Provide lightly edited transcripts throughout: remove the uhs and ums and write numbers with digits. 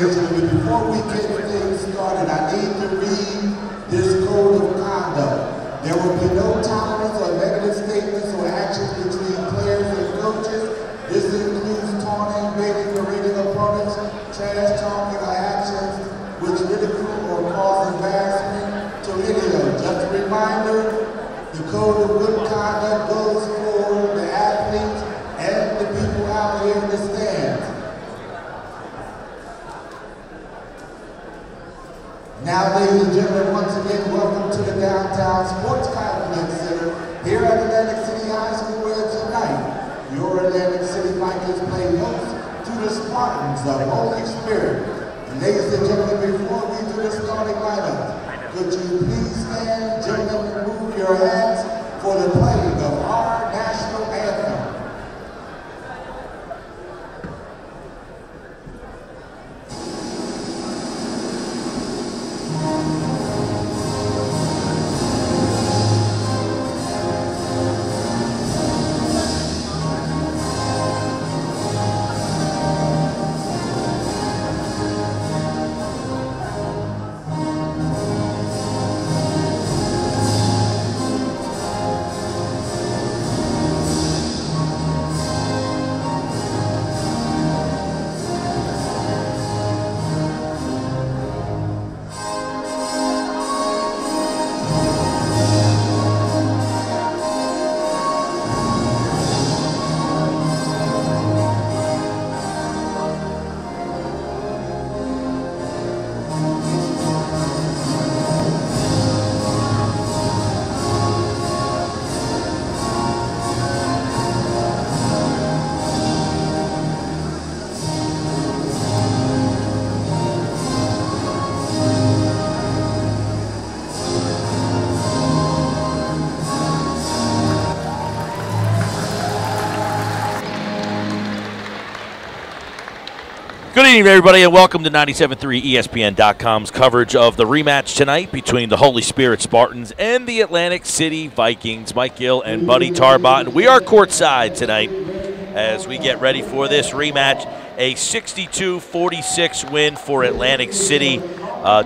and gentlemen, before we get things started, I need to read this code of conduct. There will be no tolerance or negative statements or actions between players and coaches. This includes taunting, baiting, berating opponents, trash talking, or actions which ridicule or cause embarrassment to any of them. Just a reminder, the code of good conduct goes for the athletes and the people out here in the stands. Now, ladies and gentlemen, once again, welcome to the Downtown Sports Complex Center here at Atlantic City High School, where tonight your Atlantic City Vikings play host to the Spartans of Holy Spirit. And ladies and gentlemen, before we do the starting lineup, could you please stand, gentlemen, and move your hands for the playing of our national anthem. Good evening, everybody, and welcome to 97.3 ESPN.com's coverage of the rematch tonight between the Holy Spirit Spartans and the Atlantic City Vikings. Mike Gill and Buddy Tarbott. We are courtside tonight as we get ready for this rematch. A 62-46 win for Atlantic City,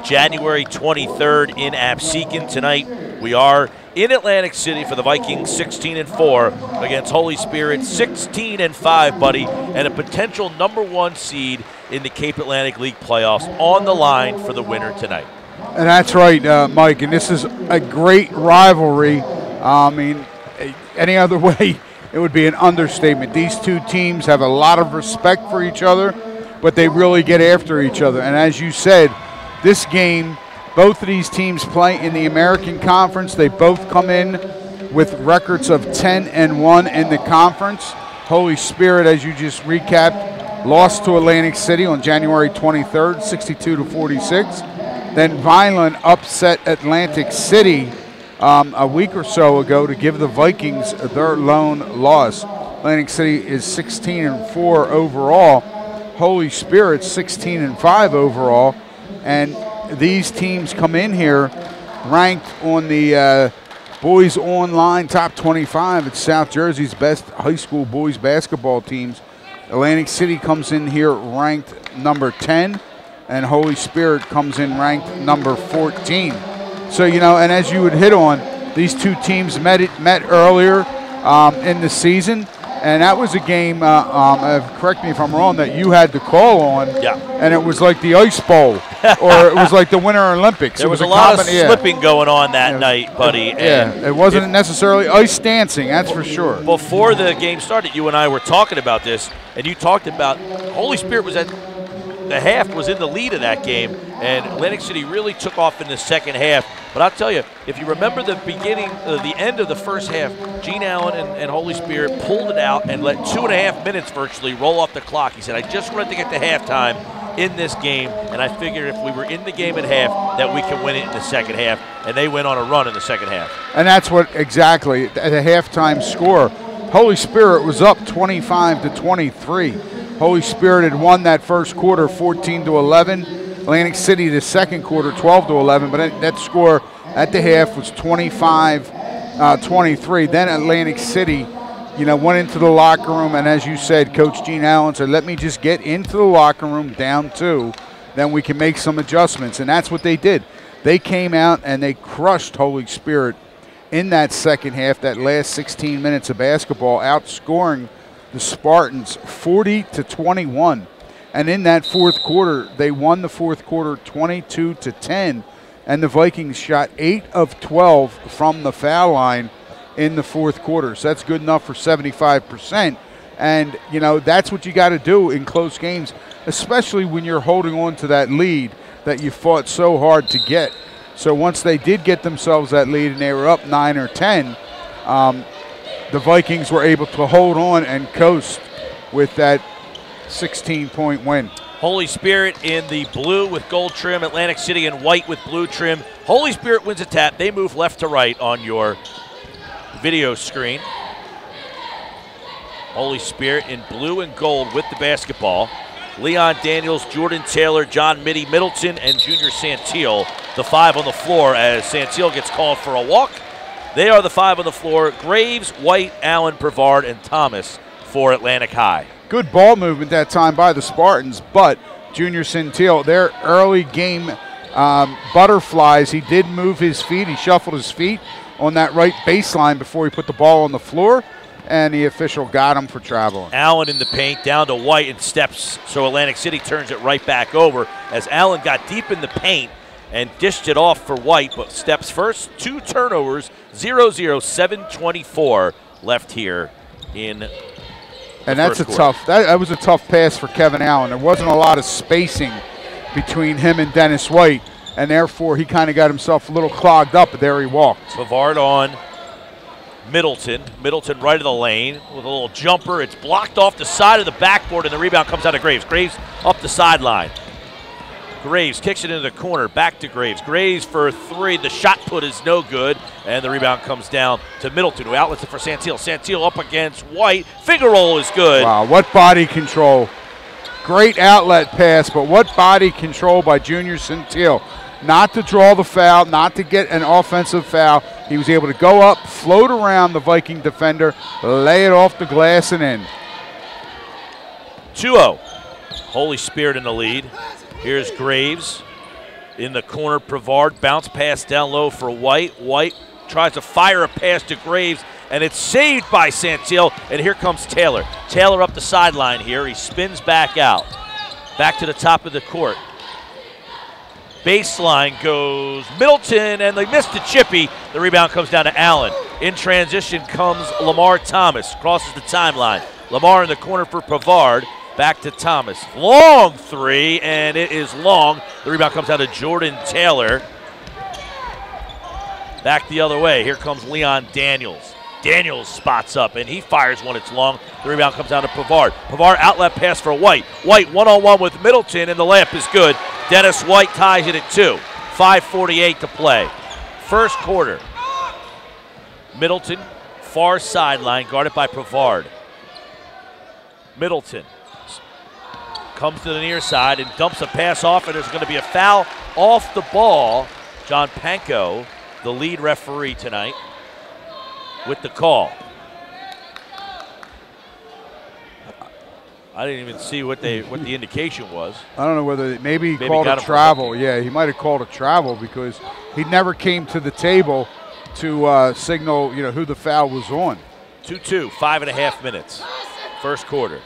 January 23rd in Absecon tonight. We are in Atlantic City for the Vikings, 16-4 against Holy Spirit, 16-5, Buddy, and a potential #1 seed in the Cape Atlantic League playoffs on the line for the winner tonight. And that's right, Mike, and this is a great rivalry. I mean, any other way, it would be an understatement. These two teams have a lot of respect for each other, but they really get after each other. And as you said, this game, both of these teams play in the American Conference. They both come in with records of 10-1 in the conference. Holy Spirit, as you just recapped, lost to Atlantic City on January 23rd, 62-46. Then Vineland upset Atlantic City a week or so ago to give the Vikings their lone loss. Atlantic City is 16-4 overall. Holy Spirit 16-5 overall. And these teams come in here ranked on the Boys Online Top 25. It's South Jersey's best high school boys basketball teams. Atlantic City comes in here ranked number 10, and Holy Spirit comes in ranked number 14. So, you know, and as you would hit on, these two teams met earlier in the season, and that was a game, correct me if I'm wrong, that you had the call on. Yeah. And it was like the Ice Bowl, or it was like the Winter Olympics. There was a lot of slipping going on that night, Buddy. Yeah, it wasn't necessarily ice dancing, that's for sure. Before the game started, you and I were talking about this, and you talked about Holy Spirit was at the half, was in the lead of that game, and Atlantic City really took off in the second half. But I'll tell you, if you remember the beginning, the end of the first half, Gene Allen and Holy Spirit pulled it out and let 2.5 minutes virtually roll off the clock. He said, I just wanted to get to halftime in this game, and I figured if we were in the game at half that we could win it in the second half, and they went on a run in the second half. And that's what exactly, at a halftime score, Holy Spirit was up 25-23. Holy Spirit had won that first quarter 14-11. Atlantic City the second quarter 12-11, but that score at the half was 25-23. Then Atlantic City, you know, went into the locker room, and as you said, Coach Gene Allen said, let me just get into the locker room down 2. then we can make some adjustments. And that's what they did. They came out and they crushed Holy Spirit in that second half, that last 16 minutes of basketball, outscoring the Spartans 40-21. And in that fourth quarter, they won the fourth quarter 22-10. And the Vikings shot 8 of 12 from the foul line in the fourth quarter. So that's good enough for 75%. And, you know, that's what you got to do in close games, especially when you're holding on to that lead that you fought so hard to get. So once they did get themselves that lead and they were up 9 or 10, the Vikings were able to hold on and coast with that 16-point win. Holy Spirit in the blue with gold trim, Atlantic City in white with blue trim. Holy Spirit wins a tap. They move left to right on your video screen. Holy Spirit in blue and gold with the basketball. Leon Daniels, Jordan Taylor, John Mitty, Middleton, and Junior Santil, the 5 on the floor as Santil gets called for a walk. They are the 5 on the floor. Graves, White, Allen, Brevard, and Thomas for Atlantic High. Good ball movement that time by the Spartans, but Junior Santil, their early game butterflies, he did move his feet. He shuffled his feet on that right baseline before he put the ball on the floor, and the official got him for traveling. Allen in the paint, down to White, and steps, so Atlantic City turns it right back over as Allen got deep in the paint and dished it off for White, but steps first. 2 turnovers, 0-0, 7:24 left here in and that's a tough. That was a tough pass for Kevin Allen. There wasn't a lot of spacing between him and Dennis White, and therefore he kind of got himself a little clogged up, but there he walked. Bavard on Middleton. Middleton right of the lane with a little jumper. It's blocked off the side of the backboard, and the rebound comes out of Graves. Graves up the sideline. Graves kicks it into the corner, back to Graves. Graves for 3. The shot put is no good, and the rebound comes down to Middleton, who outlets it for Santil. Santil up against White. Finger roll is good. Wow, what body control. Great outlet pass, but what body control by Junior Santil. Not to draw the foul, not to get an offensive foul. He was able to go up, float around the Viking defender, lay it off the glass and in. 2-0. Holy Spirit in the lead. Here's Graves in the corner. Brevard bounce pass down low for White. White tries to fire a pass to Graves, and it's saved by Santil. And here comes Taylor. Taylor up the sideline here. He spins back out. Back to the top of the court. Baseline goes Middleton, and they missed the chippy. The rebound comes down to Allen. In transition comes Lamar Thomas. Crosses the timeline. Lamar in the corner for Brevard. Back to Thomas. Long 3, and it is long. The rebound comes out to Jordan Taylor. Back the other way. Here comes Leon Daniels. Daniels spots up, and he fires one. It's long. The rebound comes down to Brevard. Brevard outlet pass for White. White one-on-one with Middleton, and the layup is good. Dennis White ties it at 2. 5:48 to play. First quarter. Middleton, far sideline, guarded by Brevard. Middleton comes to the near side and dumps a pass off, and there's going to be a foul off the ball. John Panko, the lead referee tonight, with the call. I didn't even see what the indication was. I don't know whether maybe he called a travel. Yeah, he might have called a travel because he never came to the table to signal, you know, who the foul was on. 2-2, 5.5 minutes. First quarter.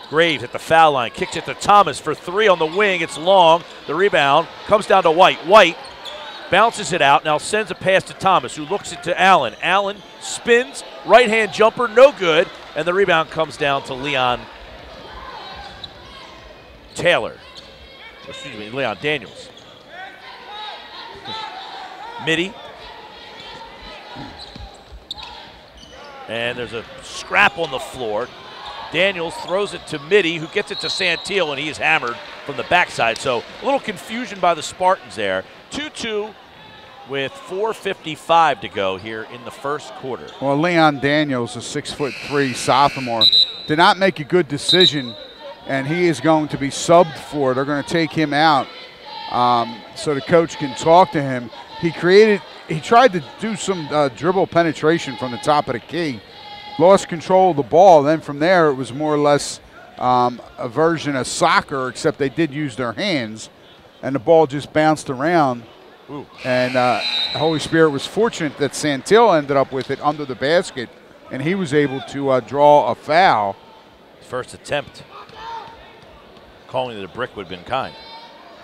Graves at the foul line, kicks it to Thomas for 3 on the wing. It's long. The rebound comes down to White. White bounces it out, now sends a pass to Thomas, who looks it to Allen. Allen spins, right-hand jumper, no good, and the rebound comes down to Leon Taylor. Excuse me, Leon Daniels. Mitty. And there's a scrap on the floor. Daniels throws it to Mitty, who gets it to Santil, and he is hammered from the backside. So a little confusion by the Spartans there. 2-2 with 4:55 to go here in the first quarter. Well, Leon Daniels, a 6'3" sophomore, did not make a good decision, and he is going to be subbed for it. They're going to take him out so the coach can talk to him. He tried to do some dribble penetration from the top of the key, lost control of the ball. Then from there, it was more or less a version of soccer, except they did use their hands. and the ball just bounced around. Ooh. And Holy Spirit was fortunate that Santil ended up with it under the basket, and he was able to draw a foul. First attempt. Calling it a brick would have been kind.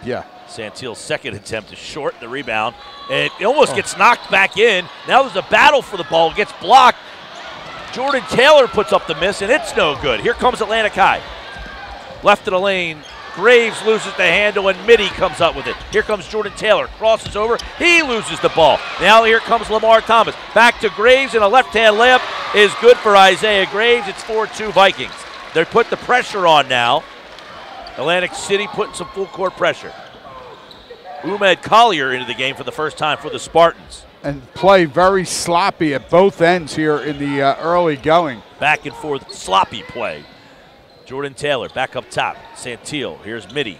Yeah. Santil's second attempt is short. The rebound. It almost gets knocked back in. Now there's a battle for the ball. It gets blocked. Jordan Taylor puts up the miss, and it's no good. Here comes Atlantic High. Left of the lane. Graves loses the handle, and Mitty comes up with it. Here comes Jordan Taylor. Crosses over. He loses the ball. Now here comes Lamar Thomas. Back to Graves, and a left-hand layup is good for Isaiah Graves. It's 4-2 Vikings. They put the pressure on now. Atlantic City putting some full-court pressure. Umed Collier into the game for the first time for the Spartans. And play very sloppy at both ends here in the early going. Back and forth, sloppy play. Jordan Taylor back up top. Santil, here's Mitty.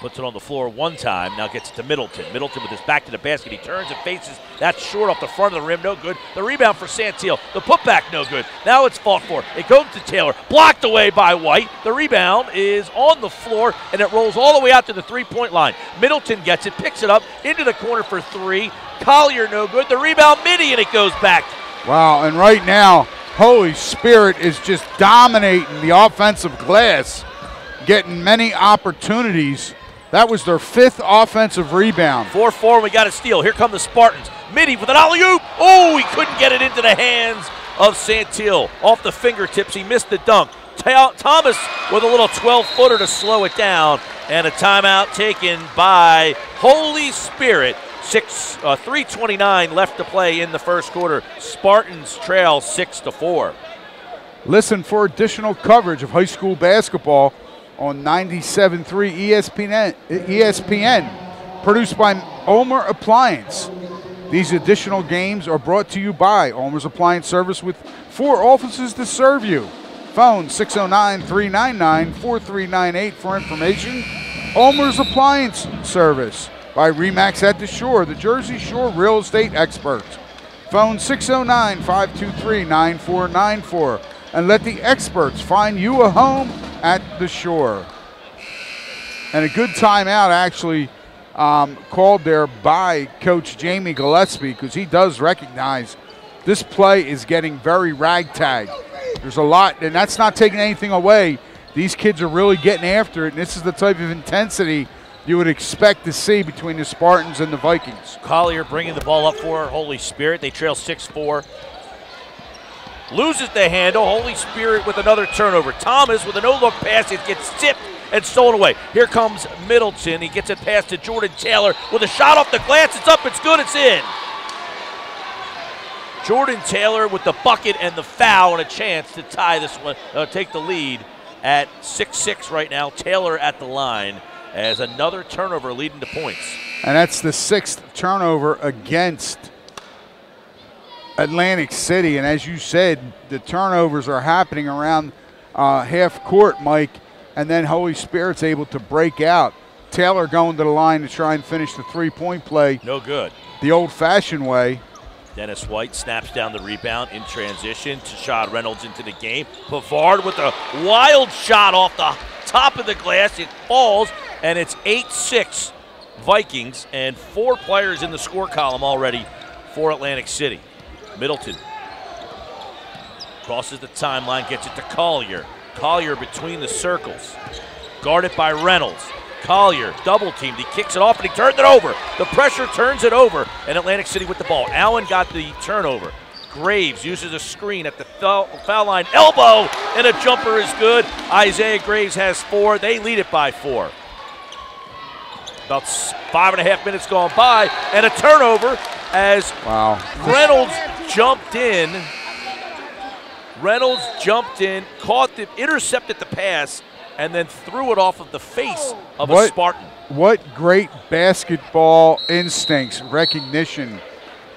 Puts it on the floor one time, now gets it to Middleton. Middleton with his back to the basket. He turns and faces. That's short off the front of the rim, no good. The rebound for Santil. The putback, no good. Now it's fought for. It goes to Taylor. Blocked away by White. The rebound is on the floor, and it rolls all the way out to the three-point line. Middleton gets it, picks it up, into the corner for three. Collier, no good. The rebound, Mitty, and it goes back. Wow, and right now, Holy Spirit is just dominating the offensive glass, getting many opportunities. That was their fifth offensive rebound. 4-4, and we got a steal. Here come the Spartans. Mitty with an alley-oop. Oh, he couldn't get it into the hands of Santil. Off the fingertips, he missed the dunk. Thomas with a little 12-footer to slow it down, and a timeout taken by Holy Spirit. 3:29 left to play in the first quarter. Spartans trail 6-4. Listen for additional coverage of high school basketball on 97.3 ESPN, produced by Omer Appliance. These additional games are brought to you by Omer's Appliance Service with 4 offices to serve you. Phone 609-399-4398 for information. Omer's Appliance Service by RE/MAX at the Shore, the Jersey Shore real estate experts. Phone 609-523-9494 and let the experts find you a home at the Shore. And a good timeout actually called there by Coach Jamie Gillespie, because he does recognize this play is getting very ragtag. There's a lot, and that's not taking anything away. These kids are really getting after it, and this is the type of intensity you would expect to see between the Spartans and the Vikings. Collier bringing the ball up for Holy Spirit. They trail 6-4. Loses the handle. Holy Spirit with another turnover. Thomas with a no-look pass. It gets tipped and stolen away. Here comes Middleton. He gets it past to Jordan Taylor with a shot off the glass. It's up. It's good. It's in. Jordan Taylor with the bucket and the foul, and a chance to tie this one, take the lead at 6-6 right now. Taylor at the line as another turnover leading to points. And that's the 6th turnover against Atlantic City. And as you said, the turnovers are happening around half court, Mike, and then Holy Spirit's able to break out. Taylor going to the line to try and finish the three-point play. No good. The old-fashioned way. Dennis White snaps down the rebound in transition. Tashad Reynolds into the game. Pavard with a wild shot off the top of the glass. It falls, and it's 8-6 Vikings, and 4 players in the score column already for Atlantic City. Middleton crosses the timeline, gets it to Collier. Collier between the circles. Guarded by Reynolds. Collier double-teamed. He kicks it off, and he turns it over. The pressure turns it over, and Atlantic City with the ball. Allen got the turnover. Graves uses a screen at the foul line. Elbow, and a jumper is good. Isaiah Graves has 4. They lead it by 4. About 5.5 minutes gone by, and a turnover as Reynolds jumped in. Reynolds jumped in, intercepted the pass, and then threw it off of the face of a Spartan. What great basketball instincts, recognition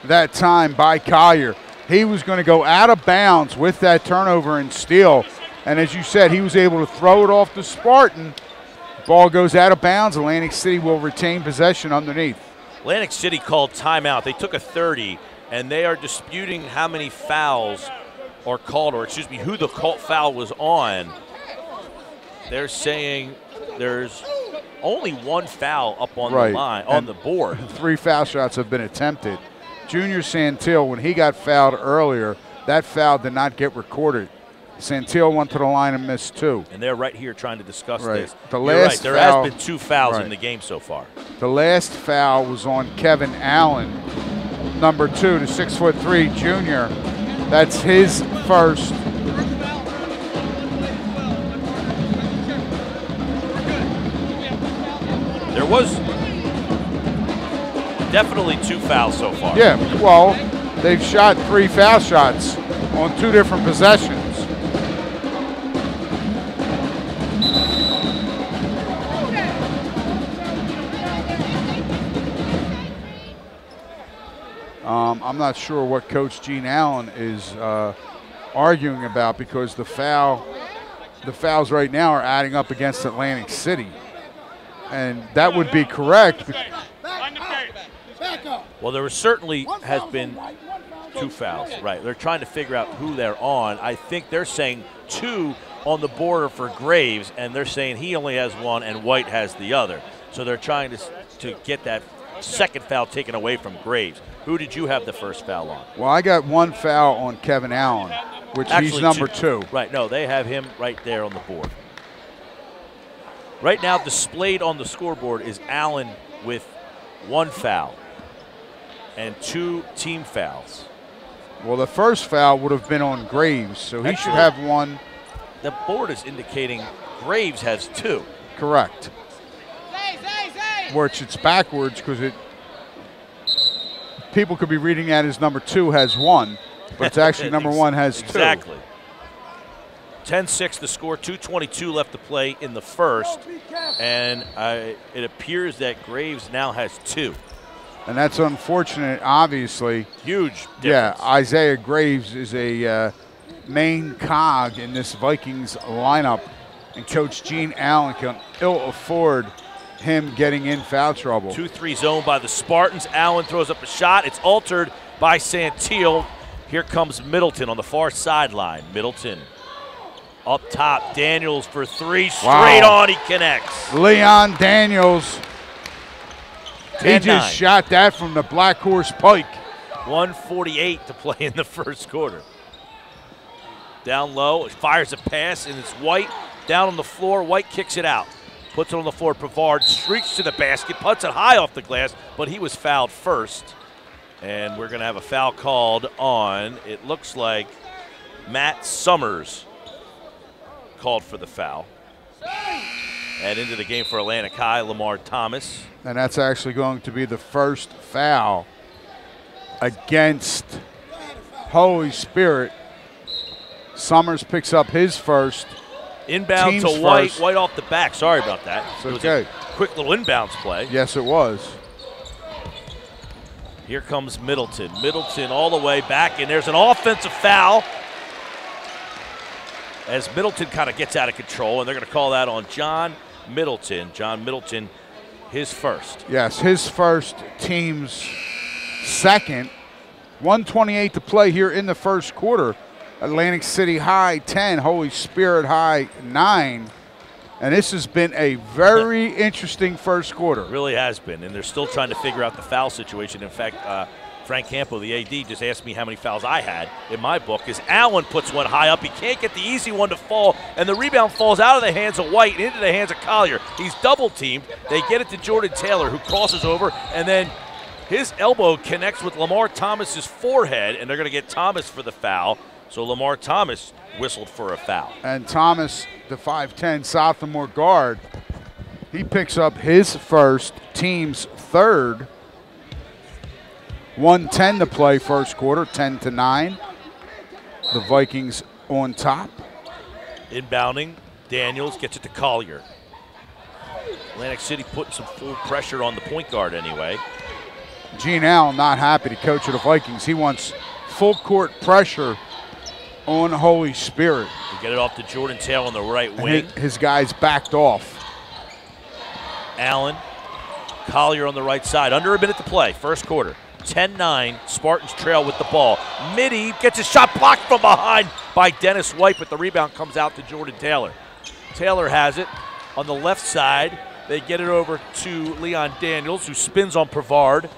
that time by Collier. He was going to go out of bounds with that turnover and steal. And as you said, he was able to throw it off the Spartan. Ball goes out of bounds. Atlantic City will retain possession underneath. Atlantic City called timeout. They took a 30, and they are disputing how many fouls are called, or excuse me, who the foul was on. They're saying there's only one foul up on the Right. line, on the board. 3 foul shots have been attempted. Junior Santil, when he got fouled earlier, that foul did not get recorded. Santil went to the line and missed 2. And they're right here trying to discuss Right. this. The You're last right. There foul- has been 2 fouls Right. in the game so far. The last foul was on Kevin Allen, number 2, the 6'3" junior. That's his first. There was definitely 2 fouls so far. Yeah, well, they've shot 3 foul shots on 2 different possessions. I'm not sure what Coach Gene Allen is arguing about, because the fouls right now are adding up against Atlantic City, and that would be correct. Well, there certainly has been 2 fouls. Right. They're trying to figure out who they're on. I think they're saying 2 on the border for Graves, and they're saying he only has 1 and White has the other. So they're trying to get that second foul taken away from Graves. Who did you have the first foul on? Well, I got 1 foul on Kevin Allen, which Actually, he's number 2. Right, no, they have him right there on the board. Right now, displayed on the scoreboard is Allen with 1 foul and 2 team fouls. Well, the first foul would have been on Graves, so he should have 1. The board is indicating Graves has 2. Correct. Which it's backwards, because people could be reading that as number 2 has 1, but it's actually number 1 has 2. Exactly. 10-6 the score, 2:22 left to play in the first, and it appears that Graves now has 2. And that's unfortunate, obviously. Huge difference. Yeah, Isaiah Graves is a main cog in this Vikings lineup, and Coach Gene Allen can ill afford him getting in foul trouble. 2-3 zone by the Spartans. Allen throws up a shot. It's altered by Santil. Here comes Middleton on the far sideline. Middleton up top. Daniels for 3. Straight on. He connects. Leon Daniels. He 10-9. just shot that from the Black Horse Pike. 1:48 to play in the first quarter. Down low. Fires a pass, and it's White down on the floor. White kicks it out. Puts it on the floor. Pavard streaks to the basket, puts it high off the glass, but he was fouled first. And we're going to have a foul called on, it looks like, Matt Summers called for the foul. And into the game for Atlantic High, Lamar Thomas. And that's actually going to be the first foul against Holy Spirit. Summers picks up his first. Inbound Team's to White. first. White off the back. Sorry about that. It's It was okay. a quick little inbounds play. Yes, it was. Here comes Middleton. Middleton all the way back, and there's an offensive foul as Middleton kind of gets out of control, and they're going to call that on John Middleton. John Middleton, his first. Yes, his first, team's second. 1:28 to play here in the first quarter. Atlantic City High 10, Holy Spirit High 9. And this has been a very interesting first quarter. It really has been, and they're still trying to figure out the foul situation. In fact, Frank Campo, the AD, just asked me how many fouls I had in my book, as Allen puts one high up. He can't get the easy one to fall, and the rebound falls out of the hands of White and into the hands of Collier. He's double-teamed. They get it to Jordan Taylor, who crosses over, and then his elbow connects with Lamar Thomas's forehead, and they're going to get Thomas for the foul. So Lamar Thomas whistled for a foul. And Thomas, the 5'10" sophomore guard, he picks up his first, team's third. 1:10 to play first quarter, 10-9. The Vikings on top. Inbounding, Daniels gets it to Collier. Atlantic City putting some full pressure on the point guard anyway. Gene Allen not happy to coach of the Vikings. He wants full court pressure on Holy Spirit. We get it off to Jordan Taylor on the right And wing. his guys backed off. Allen, Collier on the right side. Under a minute to play, first quarter. 10-9, Spartans trail with the ball. Mitty gets a shot blocked from behind by Dennis White, but the rebound comes out to Jordan Taylor. Taylor has it on the left side. They get it over to Leon Daniels, who spins on Pavard.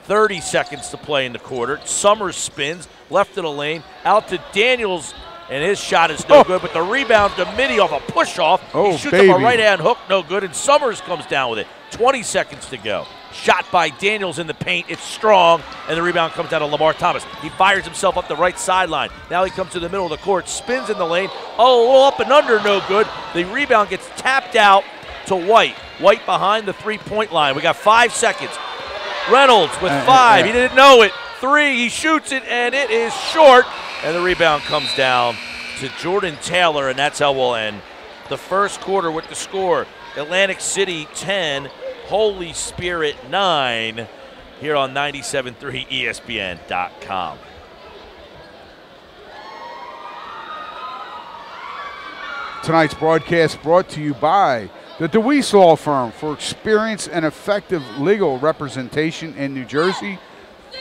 30 seconds to play in the quarter. Summers spins, left of the lane, out to Daniels, and his shot is no good, but the rebound to Mitty off a push-off. He shoots up a right-hand hook, no good, and Summers comes down with it. 20 seconds to go. Shot by Daniels in the paint. It's strong, and the rebound comes down to Lamar Thomas. He fires himself up the right sideline. Now he comes to the middle of the court, spins in the lane. Oh, a little up and under, no good. The rebound gets tapped out to White. White behind the three-point line. We got 5 seconds. Reynolds with 5. He didn't know it. 3. He shoots it, and it is short. And the rebound comes down to Jordan Taylor, and that's how we'll end the first quarter with the score. Atlantic City 10, Holy Spirit 9, here on 97.3 ESPN.com. Tonight's broadcast brought to you by the DeWeese Law Firm for experience and effective legal representation in New Jersey.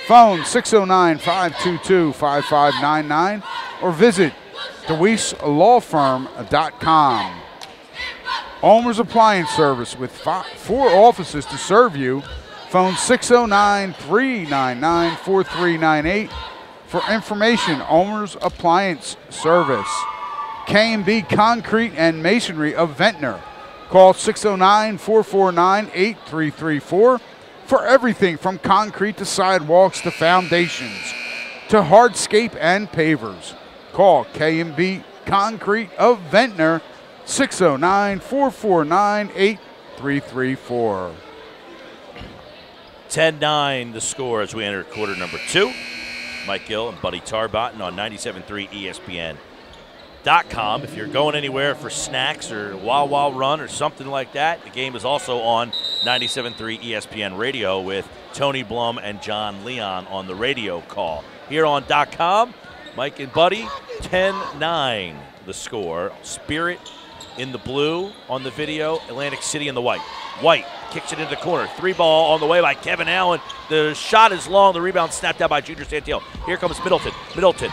Phone 609-522-5599 or visit DeWeeseLawFirm.com. Olmer's Appliance Service with 4 offices to serve you. Phone 609-399-4398 for information. Olmer's Appliance Service. K&B Concrete and Masonry of Ventnor. Call 609-449-8334 for everything from concrete to sidewalks to foundations to hardscape and pavers. Call K&B Concrete of Ventnor, 609-449-8334. 10-9 the score as we enter quarter number 2. Mike Gill and Buddy Tarbotton on 97.3 ESPN.com. If you're going anywhere for snacks or Wawa Run or something like that, the game is also on 97.3 ESPN Radio with Tony Blum and John Leon on the radio call. Here on .com, Mike and Buddy, 10-9 the score. Spirit in the blue on the video, Atlantic City in the white. White kicks it into the corner. 3-ball on the way by Kevin Allen. The shot is long. The rebound snapped out by Junior Santiago. Here comes Middleton. Middleton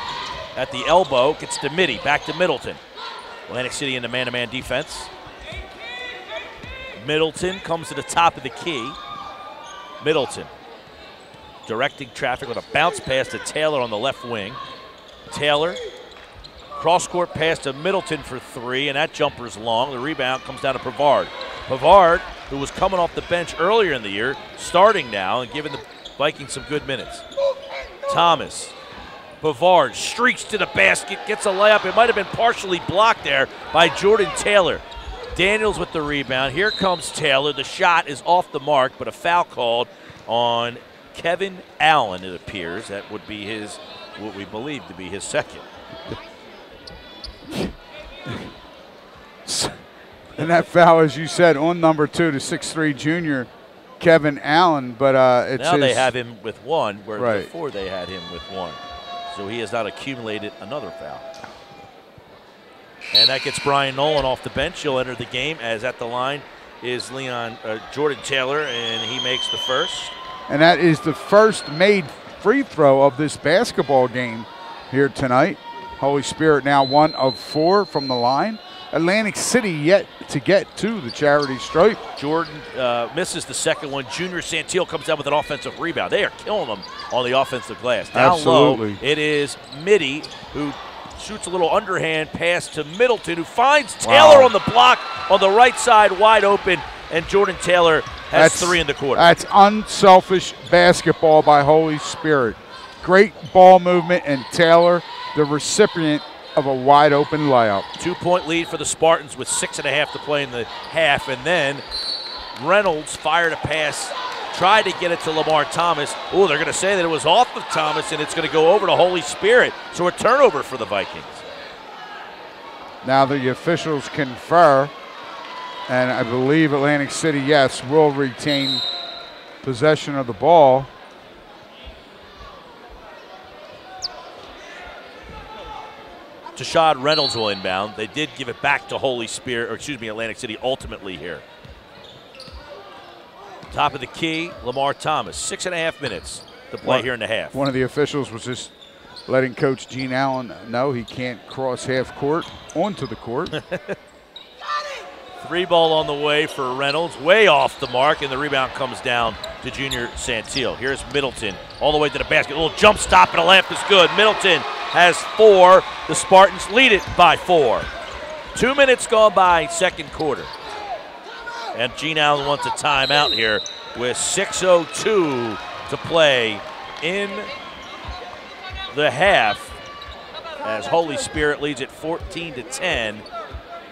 at the elbow, gets to Mitty. Back to Middleton. Atlantic City in the man-to-man defense. Middleton comes to the top of the key. Middleton directing traffic with a bounce pass to Taylor on the left wing. Taylor, cross-court pass to Middleton for 3, and that jumper's long. The rebound comes down to Pavard. Pavard, who was coming off the bench earlier in the year, starting now and giving the Vikings some good minutes. Thomas. Pavard streaks to the basket, gets a layup. It might have been partially blocked there by Jordan Taylor. Daniels with the rebound. Here comes Taylor. The shot is off the mark, but a foul called on Kevin Allen, it appears. That would be his, what we believe to be his second. And that foul, as you said, on number 2, the 6'3" junior, Kevin Allen. But it's now they have him with 1, where right. Before they had him with 1. So he has not accumulated another foul. And that gets Brian Nolan off the bench. He'll enter the game, as at the line is Jordan Taylor, and he makes the first. And that is the first made free throw of this basketball game here tonight. Holy Spirit now 1 of 4 from the line. Atlantic City yet to get to the charity stripe. Jordan misses the second one. Junior Santiago comes down with an offensive rebound. They are killing them on the offensive glass. Down Absolutely. low, it is Mitty who shoots a little underhand pass to Middleton, who finds Taylor on the block on the right side, wide open, and Jordan Taylor has 3 in the quarter. That's unselfish basketball by Holy Spirit. Great ball movement, and Taylor, the recipient of a wide open layup. 2-point lead for the Spartans with 6.5 to play in the half, and then Reynolds fired a pass, tried to get it to Lamar Thomas. Oh, they're going to say that it was off of Thomas, and it's going to go over to Holy Spirit. So a turnover for the Vikings. Now the officials confer, and I believe Atlantic City, yes, will retain possession of the ball. Tashad Reynolds will inbound. They did give it back to Holy Spirit, or excuse me, Atlantic City ultimately here. Top of the key, Lamar Thomas. 6.5 minutes to play here in the half. One of the officials was just letting Coach Gene Allen know he can't cross half court onto the court. Three ball on the way for Reynolds, way off the mark, and the rebound comes down to Junior Santillo. Here's Middleton all the way to the basket. A little jump stop and a layup is good. Middleton has 4. The Spartans lead it by 4. 2 minutes gone by, second quarter. And Gene Allen wants a timeout here with 6:02 to play in the half as Holy Spirit leads it 14-10.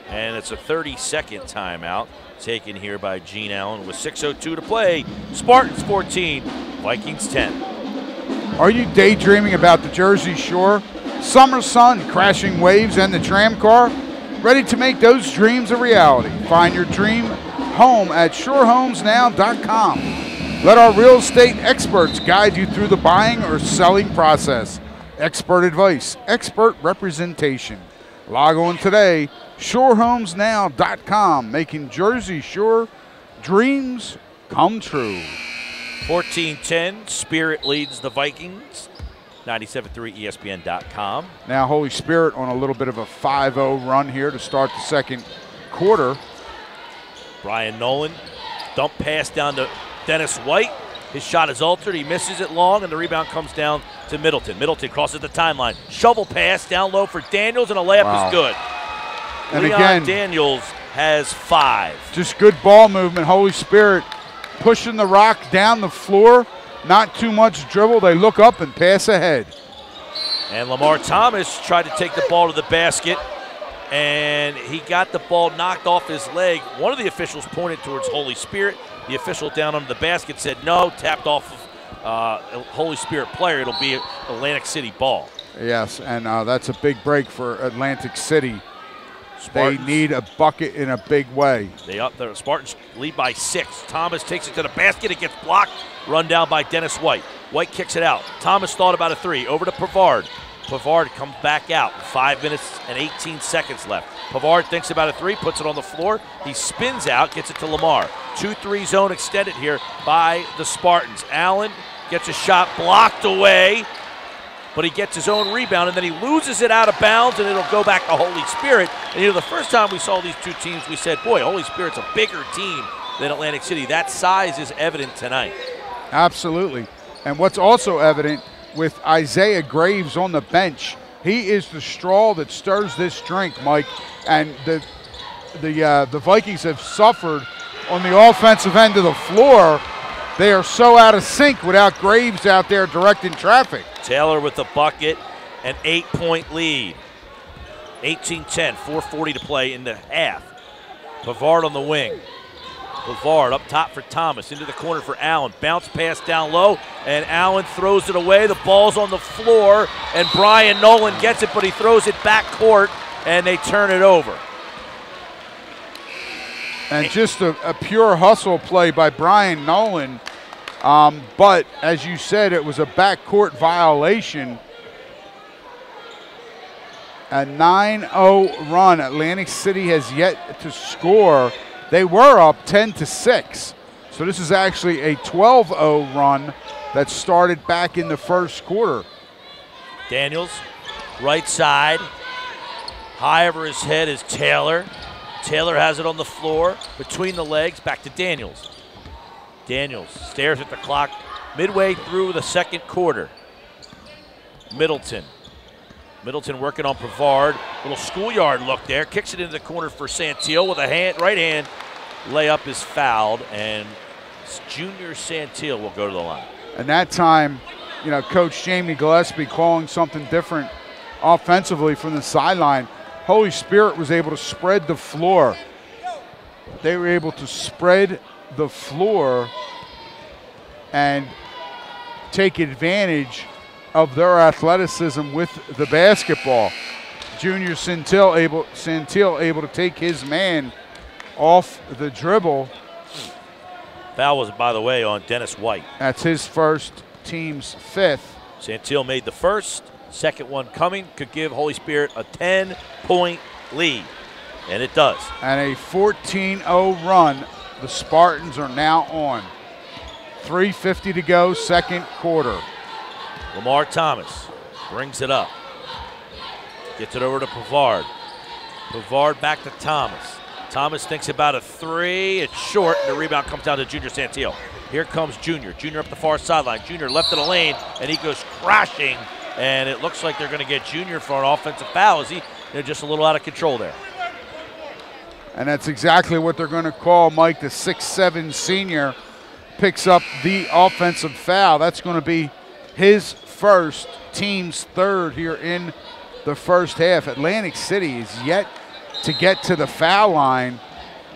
And it's a 30-second timeout taken here by Gene Allen with 6:02 to play. Spartans 14, Vikings 10. Are you daydreaming about the Jersey Shore? Summer sun, crashing waves, and the tram car? Ready to make those dreams a reality? Find your dream home at shorehomesnow.com. Let our real estate experts guide you through the buying or selling process. Expert advice, expert representation. Log on today, shorehomesnow.com, making Jersey Shore dreams come true. 14-10, Spirit leads the Vikings. 97.3 ESPN.com. Now Holy Spirit on a little bit of a 5-0 run here to start the second quarter. Brian Nolan, dump pass down to Dennis White. His shot is altered. He misses it long, and the rebound comes down to Middleton. Middleton crosses the timeline. Shovel pass down low for Daniels, and a layup is good. And Leon again, Daniels has 5. Just good ball movement. Holy Spirit pushing the rock down the floor. Not too much dribble. They look up and pass ahead. And Lamar Thomas tried to take the ball to the basket, and he got the ball knocked off his leg. One of the officials pointed towards Holy Spirit. The official down under the basket said no, tapped off of a Holy Spirit player. It'll be Atlantic City ball. Yes, and that's a big break for Atlantic City. Spartans, they need a bucket in a big way. The Spartans lead by 6. Thomas takes it to the basket. It gets blocked. Run down by Dennis White. White kicks it out. Thomas thought about a 3. Over to Pavard. Pavard comes back out. 5 minutes and 18 seconds left. Pavard thinks about a 3, puts it on the floor. He spins out, gets it to Lamar. 2-3 zone extended here by the Spartans. Allen gets a shot blocked away, but he gets his own rebound, and then he loses it out of bounds, and it'll go back to Holy Spirit. And the first time we saw these two teams, we said, boy, Holy Spirit's a bigger team than Atlantic City. That size is evident tonight. Absolutely. And what's also evident with Isaiah Graves on the bench, he is the straw that stirs this drink, Mike. And the Vikings have suffered on the offensive end of the floor. They are so out of sync without Graves out there directing traffic. Taylor with the bucket, an 8-point lead. 18-10, 4:40 to play in the half. Pavard on the wing. Pavard up top for Thomas, into the corner for Allen. Bounce pass down low, and Allen throws it away. The ball's on the floor, and Brian Nolan gets it, but he throws it back court, and they turn it over. And just a pure hustle play by Brian Nolan. But as you said, it was a backcourt violation. A 9-0 run. Atlantic City has yet to score. They were up 10-6. So this is actually a 12-0 run that started back in the first quarter. Daniels, right side. High over his head is Taylor. Taylor has it on the floor, between the legs, back to Daniels. Daniels stares at the clock midway through the second quarter. Middleton working on Pavard. Little schoolyard look there. Kicks it into the corner for Santillo with a right hand. Layup is fouled, and Junior Santillo will go to the line. And that time, Coach Jamie Gillespie calling something different offensively from the sideline. Holy Spirit was able to spread the floor. They were able to spread the floor and take advantage of their athleticism with the basketball. Junior Santillo able to take his man off the dribble. Foul was, by the way, on Dennis White. That's his first, team's 5th. Santillo made the first. Second one coming could give Holy Spirit a 10-point lead, and it does. And a 14-0 run. The Spartans are now on. 3:50 to go, second quarter. Lamar Thomas brings it up. Gets it over to Pavard. Pavard back to Thomas. Thomas thinks about a three. It's short, and the rebound comes down to Junior Santillo. Here comes Junior. Junior up the far sideline. Junior left of the lane, and he goes crashing. And it looks like they're going to get Junior for an offensive foul. They're just a little out of control there. And that's exactly what they're going to call. Mike, the 6'7" senior, picks up the offensive foul. That's going to be his first, team's third here in the first half. Atlantic City is yet to get to the foul line.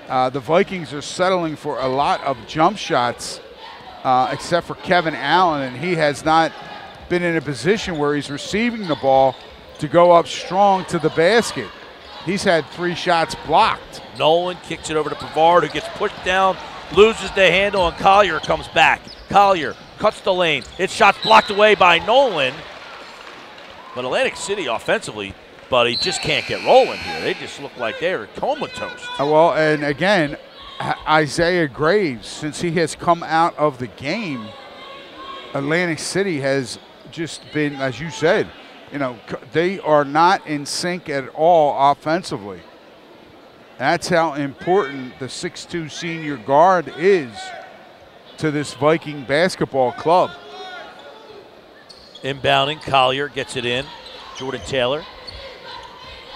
The Vikings are settling for a lot of jump shots, except for Kevin Allen, and he has not been in a position where he's receiving the ball to go up strong to the basket. He's had 3 shots blocked. Nolan kicks it over to Pavard, who gets pushed down, loses the handle, and Collier comes back. Collier cuts the lane. His shot's blocked away by Nolan. But Atlantic City offensively, buddy, just can't get rolling here. They just look like they're comatose. Well, and again, Isaiah Graves, since he has come out of the game, Atlantic City has just been, as you said, they are not in sync at all offensively. That's how important the 6'2" senior guard is to this Viking basketball club. Inbounding, Collier gets it in. Jordan Taylor.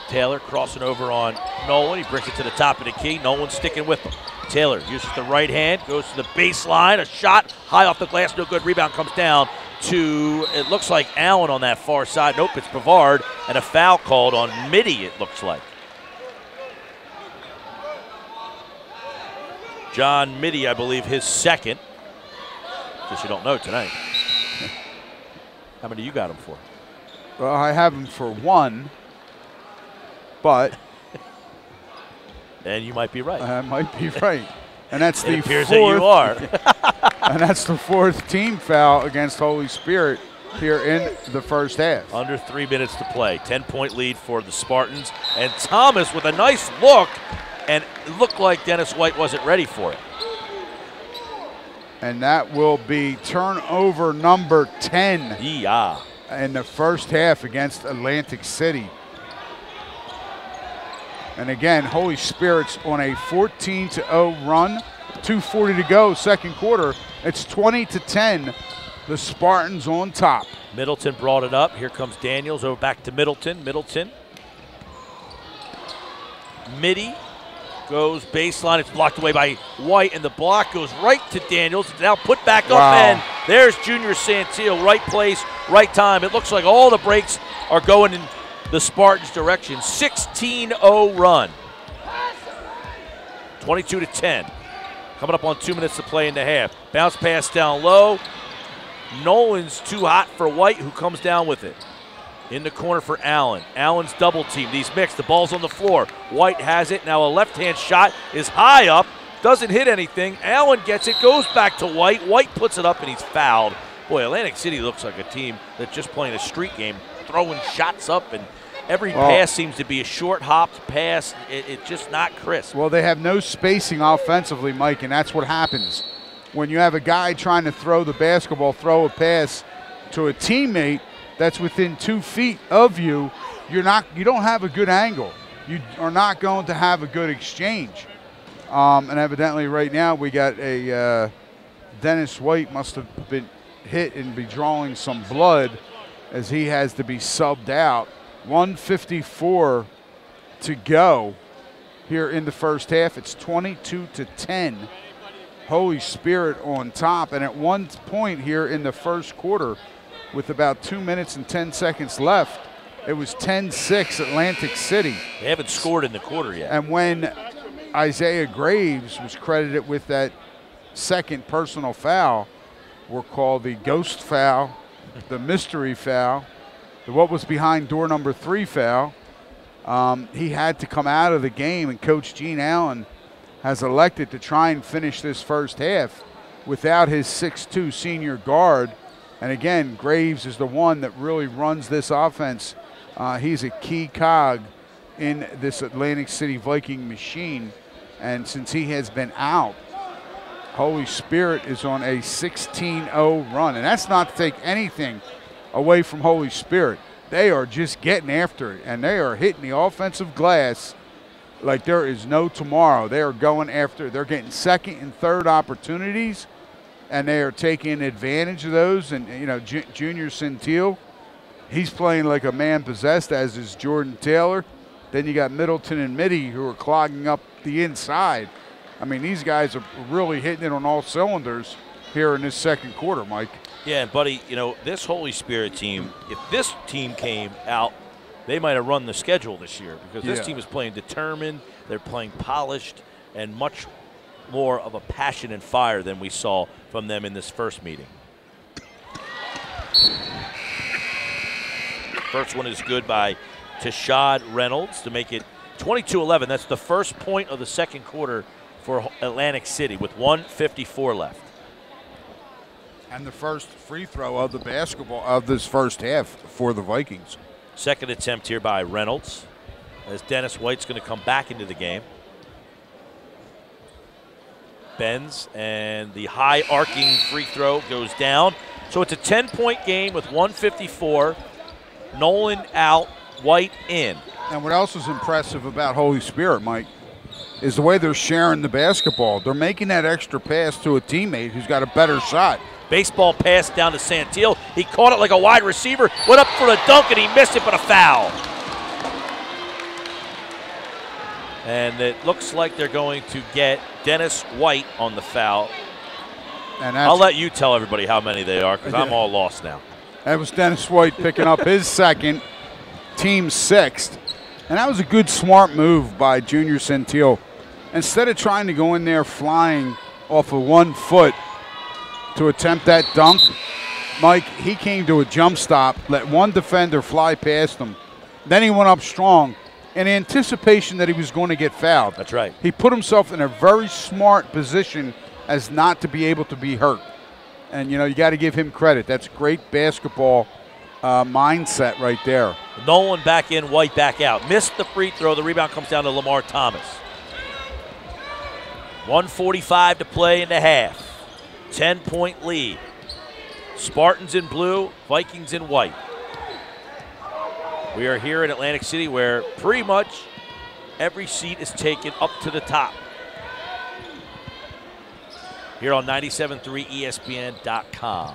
Taylor crossing over on Nolan. He brings it to the top of the key. Nolan sticking with him. Taylor uses the right hand, goes to the baseline. A shot high off the glass, no good. Rebound comes down to, it looks like Allen on that far side. Nope, it's Pavard. And a foul called on Mitty, it looks like. John Mitty, I believe, his second. Guess you don't know tonight. How many you got him for? Well, I have him for 1, but and you might be right. I might be right. And that's it the appears fourth, that you are. and that's the 4th team foul against Holy Spirit here in the first half. Under 3 minutes to play. 10-point lead for the Spartans. And Thomas with a nice look, and it looked like Dennis White wasn't ready for it. And that will be turnover number 10 in the first half against Atlantic City. And again, Holy Spirit's on a 14-0 run. 2:40 to go, second quarter. It's 20-10. The Spartans on top. Middleton brought it up. Here comes Daniels over back to Middleton. Mitty goes baseline. It's blocked away by White, and the block goes right to Daniels. It's now put back up, and there's Junior Santillo. Right place, right time. It looks like all the breaks are going in the Spartans' direction. 16-0 run. 22-10. Coming up on 2 minutes to play in the half. Bounce pass down low. Nolan's too hot for White, who comes down with it. In the corner for Allen. Allen's double team. These mix. The ball's on the floor. White has it. Now a left-hand shot is high up. Doesn't hit anything. Allen gets it. Goes back to White. White puts it up, and he's fouled. Boy, Atlantic City looks like a team that's just playing a street game, throwing shots up, and every pass seems to be a short hopped pass. It's just not crisp. Well, they have no spacing offensively, Mike, and that's what happens. When you have a guy trying to throw the basketball, throw a pass to a teammate that's within 2 feet of you, you don't have a good angle. You are not going to have a good exchange. And evidently right now we got a Dennis White must have been hit and be drawing some blood as he has to be subbed out. 1:54 to go here in the first half. It's 22-10. Holy Spirit on top. And at one point here in the first quarter, with about 2 minutes and 10 seconds left, it was 10-6 Atlantic City. They haven't scored in the quarter yet. And when Isaiah Graves was credited with that second personal foul, were called the ghost foul, the mystery foul, the what was behind door number 3 foul. He had to come out of the game, and Coach Gene Allen has elected to try and finish this first half without his 6'2" senior guard. And again, Graves is the one that really runs this offense. He's a key cog in this Atlantic City Viking machine. And since he has been out, Holy Spirit is on a 16-0 run. And that's not to take anything away from Holy Spirit. They are just getting after it, and they are hitting the offensive glass like there is no tomorrow. They are going after, they're getting second and third opportunities, and they are taking advantage of those. And, you know, Junior Centil, he's playing like a man possessed, as is Jordan Taylor. Then you got Middleton and Mitty who are clogging up the inside. I mean, these guys are really hitting it on all cylinders here in this second quarter, Mike. Yeah, and buddy, you know, this Holy Spirit team, if this team came out, they might have run the schedule this year, because this team is playing determined, they're playing polished, and much more of a passion and fire than we saw from them in this first meeting. First one is good by Tashad Reynolds to make it 22-11. That's the first point of the second quarter for Atlantic City with 1:54 left. And the first free throw of the basketball of this first half for the Vikings. Second attempt here by Reynolds, as Dennis White's going to come back into the game. Bends, and the high arcing free throw goes down. So it's a 10-point game with 1:54. Nolan out, White in. And what else is impressive about Holy Spirit, Mike, is the way they're sharing the basketball. They're making that extra pass to a teammate who's got a better shot. Baseball pass down to Santil. He caught it like a wide receiver, went up for a dunk, and he missed it, but a foul. And it looks like they're going to get Dennis White on the foul. And I'll let you tell everybody how many they are, because I'm all lost now. That was Dennis White picking up his second, team sixth. And that was a good, smart move by Junior Centil. Instead of trying to go in there flying off of 1 foot to attempt that dunk, Mike, he came to a jump stop, let one defender fly past him. Then he went up strong in anticipation that he was going to get fouled. That's right. He put himself in a very smart position as not to be able to be hurt. And, you know, you got to give him credit. That's great basketball mindset right there. Nolan back in, White back out. Missed the free throw. The rebound comes down to Lamar Thomas. 1:45 to play in the half. 10-point lead. Spartans in blue, Vikings in white. We are here in Atlantic City, where pretty much every seat is taken up to the top. Here on 97.3 ESPN.com.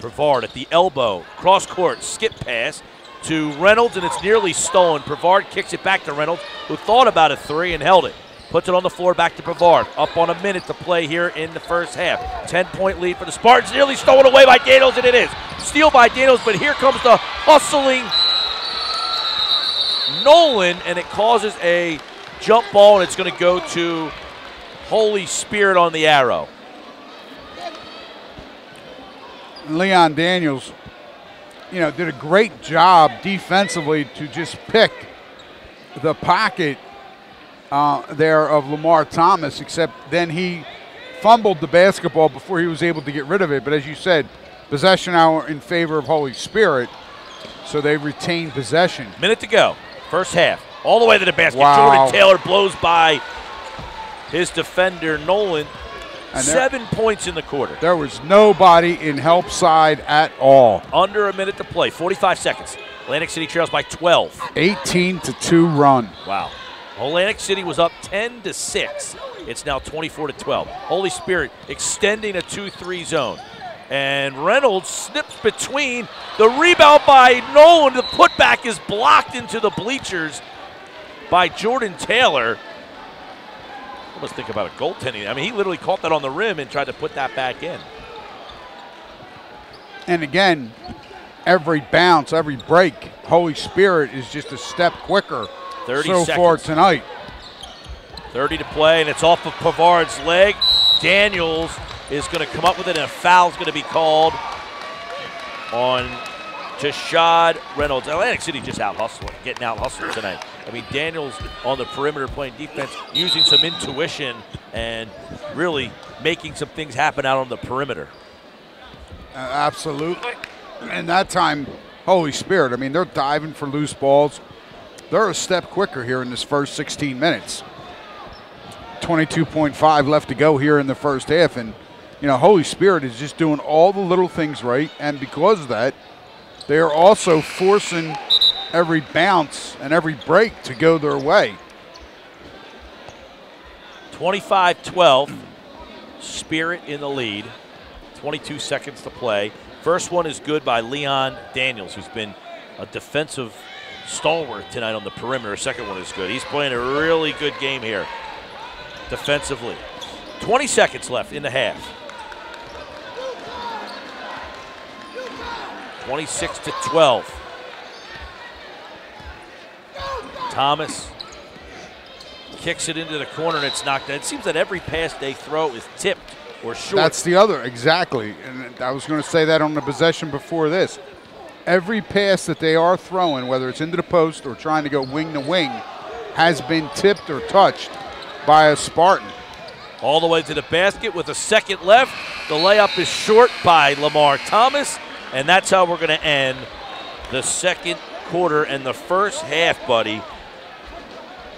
Brevard at the elbow, cross court, skip pass to Reynolds, and it's nearly stolen. Brevard kicks it back to Reynolds, who thought about a three and held it. Puts it on the floor, back to Brevard. Up on a minute to play here in the first half. 10-point lead for the Spartans, nearly stolen away by Daniels, and it is. Steal by Daniels, but here comes the hustling Nolan, and it causes a jump ball, and it's going to go to Holy Spirit on the arrow. Leon Daniels, you know, did a great job defensively to just pick the pocket there of Lamar Thomas, except then he fumbled the basketball before he was able to get rid of it. But as you said, possession hour in favor of Holy Spirit, so they retain possession. Minute to go, first half. All the way to the basket. Wow. Jordan Taylor blows by his defender, Nolan. And 7 points in the quarter. There was nobody in help side at all. Under a minute to play, 45 seconds. Atlantic City trails by 12. 18-2 run. Wow. Atlantic City was up 10-6. It's now 24-12. Holy Spirit extending a 2-3 zone. And Reynolds snips between. The rebound by Nolan. The putback is blocked into the bleachers by Jordan Taylor. I must think about a goaltending. I mean, he literally caught that on the rim and tried to put that back in. And again, every bounce, every break, Holy Spirit is just a step quicker 30 so seconds. far tonight. 30 to play, and it's off of Pavard's leg. Daniels is going to come up with it, and a foul's going to be called on Tashad Reynolds. Atlantic City just getting out hustled tonight. I mean, Daniels on the perimeter playing defense, using some intuition and really making some things happen out on the perimeter. Absolutely. And that time, Holy Spirit, I mean, they're diving for loose balls. They're a step quicker here in this first 16 minutes. 22.5 left to go here in the first half. And, you know, Holy Spirit is just doing all the little things right. And because of that, they are also forcing every bounce and every break to go their way. 25-12. Spirit in the lead. 22 seconds to play. First one is good by Leon Daniels, who's been a defensive stalwart tonight on the perimeter. Second one is good. He's playing a really good game here defensively. 20 seconds left in the half. 26-12. Thomas kicks it into the corner and it's knocked down. It seems that every pass they throw is tipped or short. That's the other, exactly. And I was going to say that on the possession before this. Every pass that they are throwing, whether it's into the post or trying to go wing to wing, has been tipped or touched by a Spartan. All the way to the basket with a second left. The layup is short by Lamar Thomas, and that's how we're going to end the second quarter and the first half, buddy.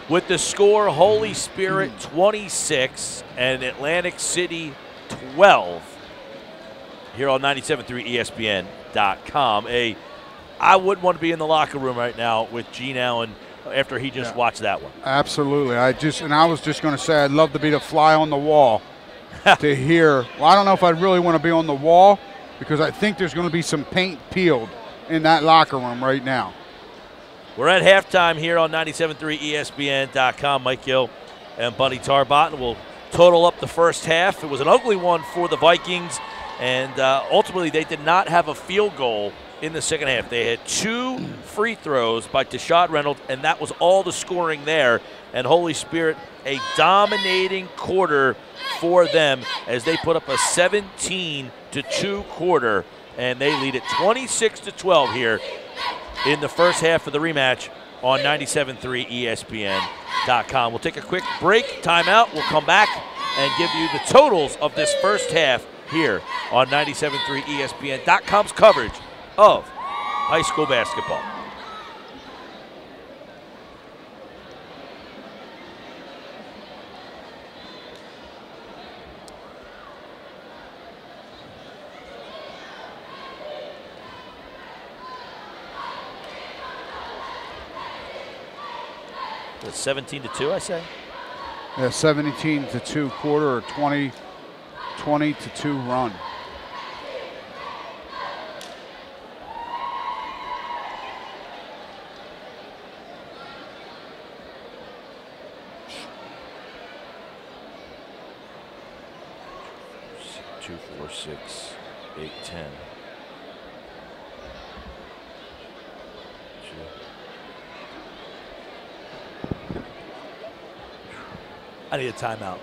With the score, Holy Spirit 26 and Atlantic City 12 here on 97.3 ESPN.com. I wouldn't want to be in the locker room right now with Gene Allen after he just watched that one. Absolutely. I was just going to say I'd love to be the fly on the wall to hear. Well, I don't know if I'd really want to be on the wall because I think there's going to be some paint peeled in that locker room right now. We're at halftime here on 97.3 ESPN.com. Mike Gill and Buddy Tarbotton will total up the first half. It was an ugly one for the Vikings, and ultimately they did not have a field goal in the second half. They had 2 free throws by Tashad Reynolds, and that was all the scoring there. And Holy Spirit, a dominating quarter for them as they put up a 17-2 quarter, and they lead it 26-12 here in the first half of the rematch on 97.3 ESPN.com. We'll take a quick break, timeout. We'll come back and give you the totals of this first half here on 97.3 ESPN.com's coverage of high school basketball. It's 17-2, I say. Yeah, 17-2 quarter or 20-2 run. Two, 4, 6, 8, 10. I need a timeout.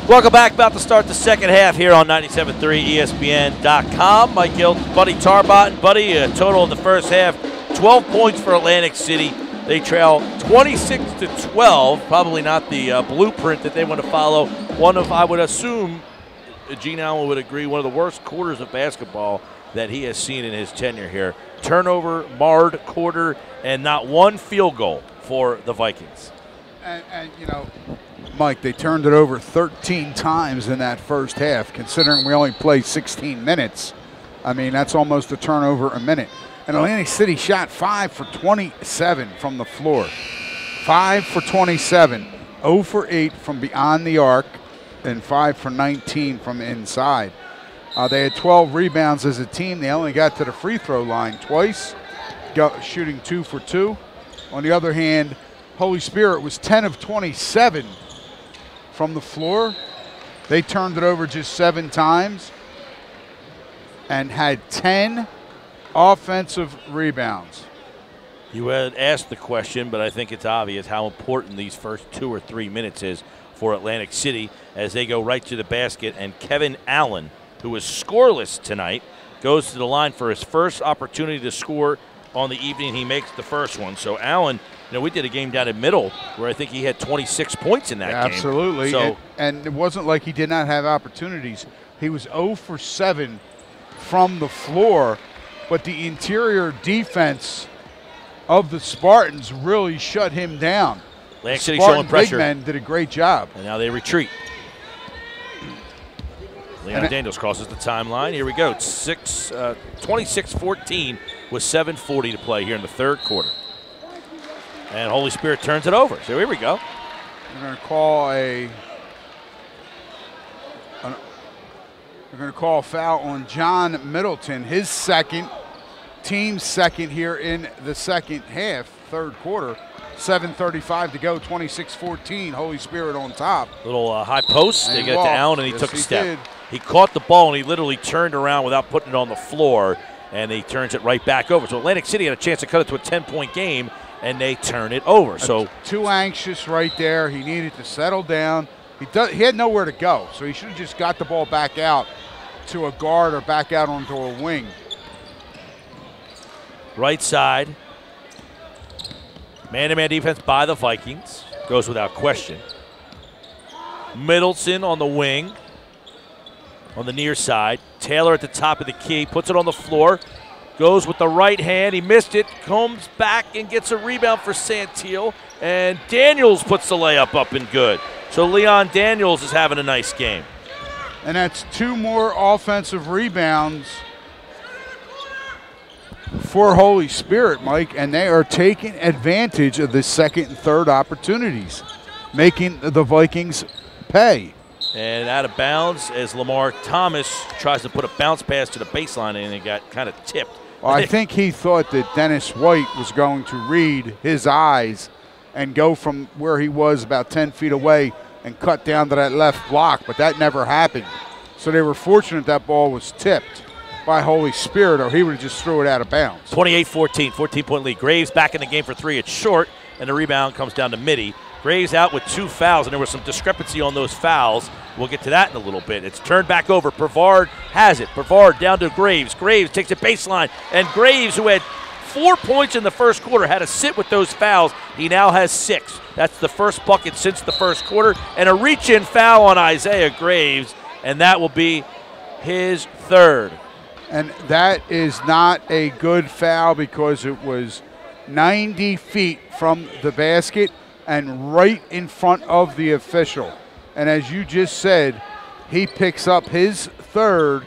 Welcome back. About to start the second half here on 97.3 ESPN.com. Mike Gill, Buddy Tarbott. Buddy, a total in the first half, 12 points for Atlantic City. They trail 26-12. Probably not the blueprint that they want to follow. One of, I would assume, Gene Allen would agree, one of the worst quarters of basketball that he has seen in his tenure here. Turnover, marred quarter, and not one field goal for the Vikings. And you know, Mike, they turned it over 13 times in that first half, considering we only played 16 minutes. I mean, that's almost a turnover a minute. And Atlantic City shot 5 for 27 from the floor. 5 for 27, 0 for 8 from beyond the arc, and 5 for 19 from inside. They had 12 rebounds as a team. They only got to the free throw line twice, shooting 2 for 2. On the other hand, Holy Spirit was 10 of 27 from the floor. They turned it over just 7 times and had 10 offensive rebounds. You had asked the question, but I think it's obvious how important these first 2 or 3 minutes is for Atlantic City as they go right to the basket. And Kevin Allen, who was scoreless tonight, goes to the line for his first opportunity to score on the evening. He makes the first one. So Allen, you know, we did a game down at Middle where I think he had 26 points in that game. Absolutely. So, and it wasn't like he did not have opportunities. He was 0 for 7 from the floor, but the interior defense of the Spartans really shut him down. Atlantic City Spartan showing pressure. big men did a great job. And now they retreat. Leon Daniels crosses the timeline. Here we go. 26-14 with 7:40 to play here in the third quarter. And Holy Spirit turns it over. So here we go. We're going to call a foul on John Middleton, his second, team second here in the second half, third quarter. 7:35 to go, 26-14, Holy Spirit on top. Little high post. They get it to Allen, and he took a step. Did. He caught the ball, and he literally turned around without putting it on the floor, and he turns it right back over. So Atlantic City had a chance to cut it to a 10-point game, and they turn it over. So too anxious right there. He needed to settle down. He had nowhere to go, so he should have just got the ball back out to a guard or back out onto a wing. Right side. Man-to-man defense by the Vikings. Goes without question. Middleton on the wing. On the near side. Taylor at the top of the key. Puts it on the floor. Goes with the right hand. He missed it. Comes back and gets a rebound for Santil. And Daniels puts the layup up and good. So Leon Daniels is having a nice game. And that's 2 more offensive rebounds for Holy Spirit, Mike, and they are taking advantage of the second and third opportunities, making the Vikings pay. And out of bounds as Lamar Thomas tries to put a bounce pass to the baseline, and it got kind of tipped. Well, I think he thought that Dennis White was going to read his eyes and go from where he was about 10 feet away and cut down to that left block, but that never happened. So they were fortunate that ball was tipped by Holy Spirit, or he would have just threw it out of bounds. 28-14, 14-point lead. Graves back in the game for 3. It's short, and the rebound comes down to Mitty. Graves out with 2 fouls, and there was some discrepancy on those fouls. We'll get to that in a little bit. It's turned back over. Brevard has it. Brevard down to Graves. Graves takes it baseline, and Graves, who had 4 points in the first quarter, had to sit with those fouls. He now has 6. That's the first bucket since the first quarter, and a reach-in foul on Isaiah Graves, and that will be his third. And that is not a good foul because it was 90 feet from the basket and right in front of the official. And as you just said, he picks up his third,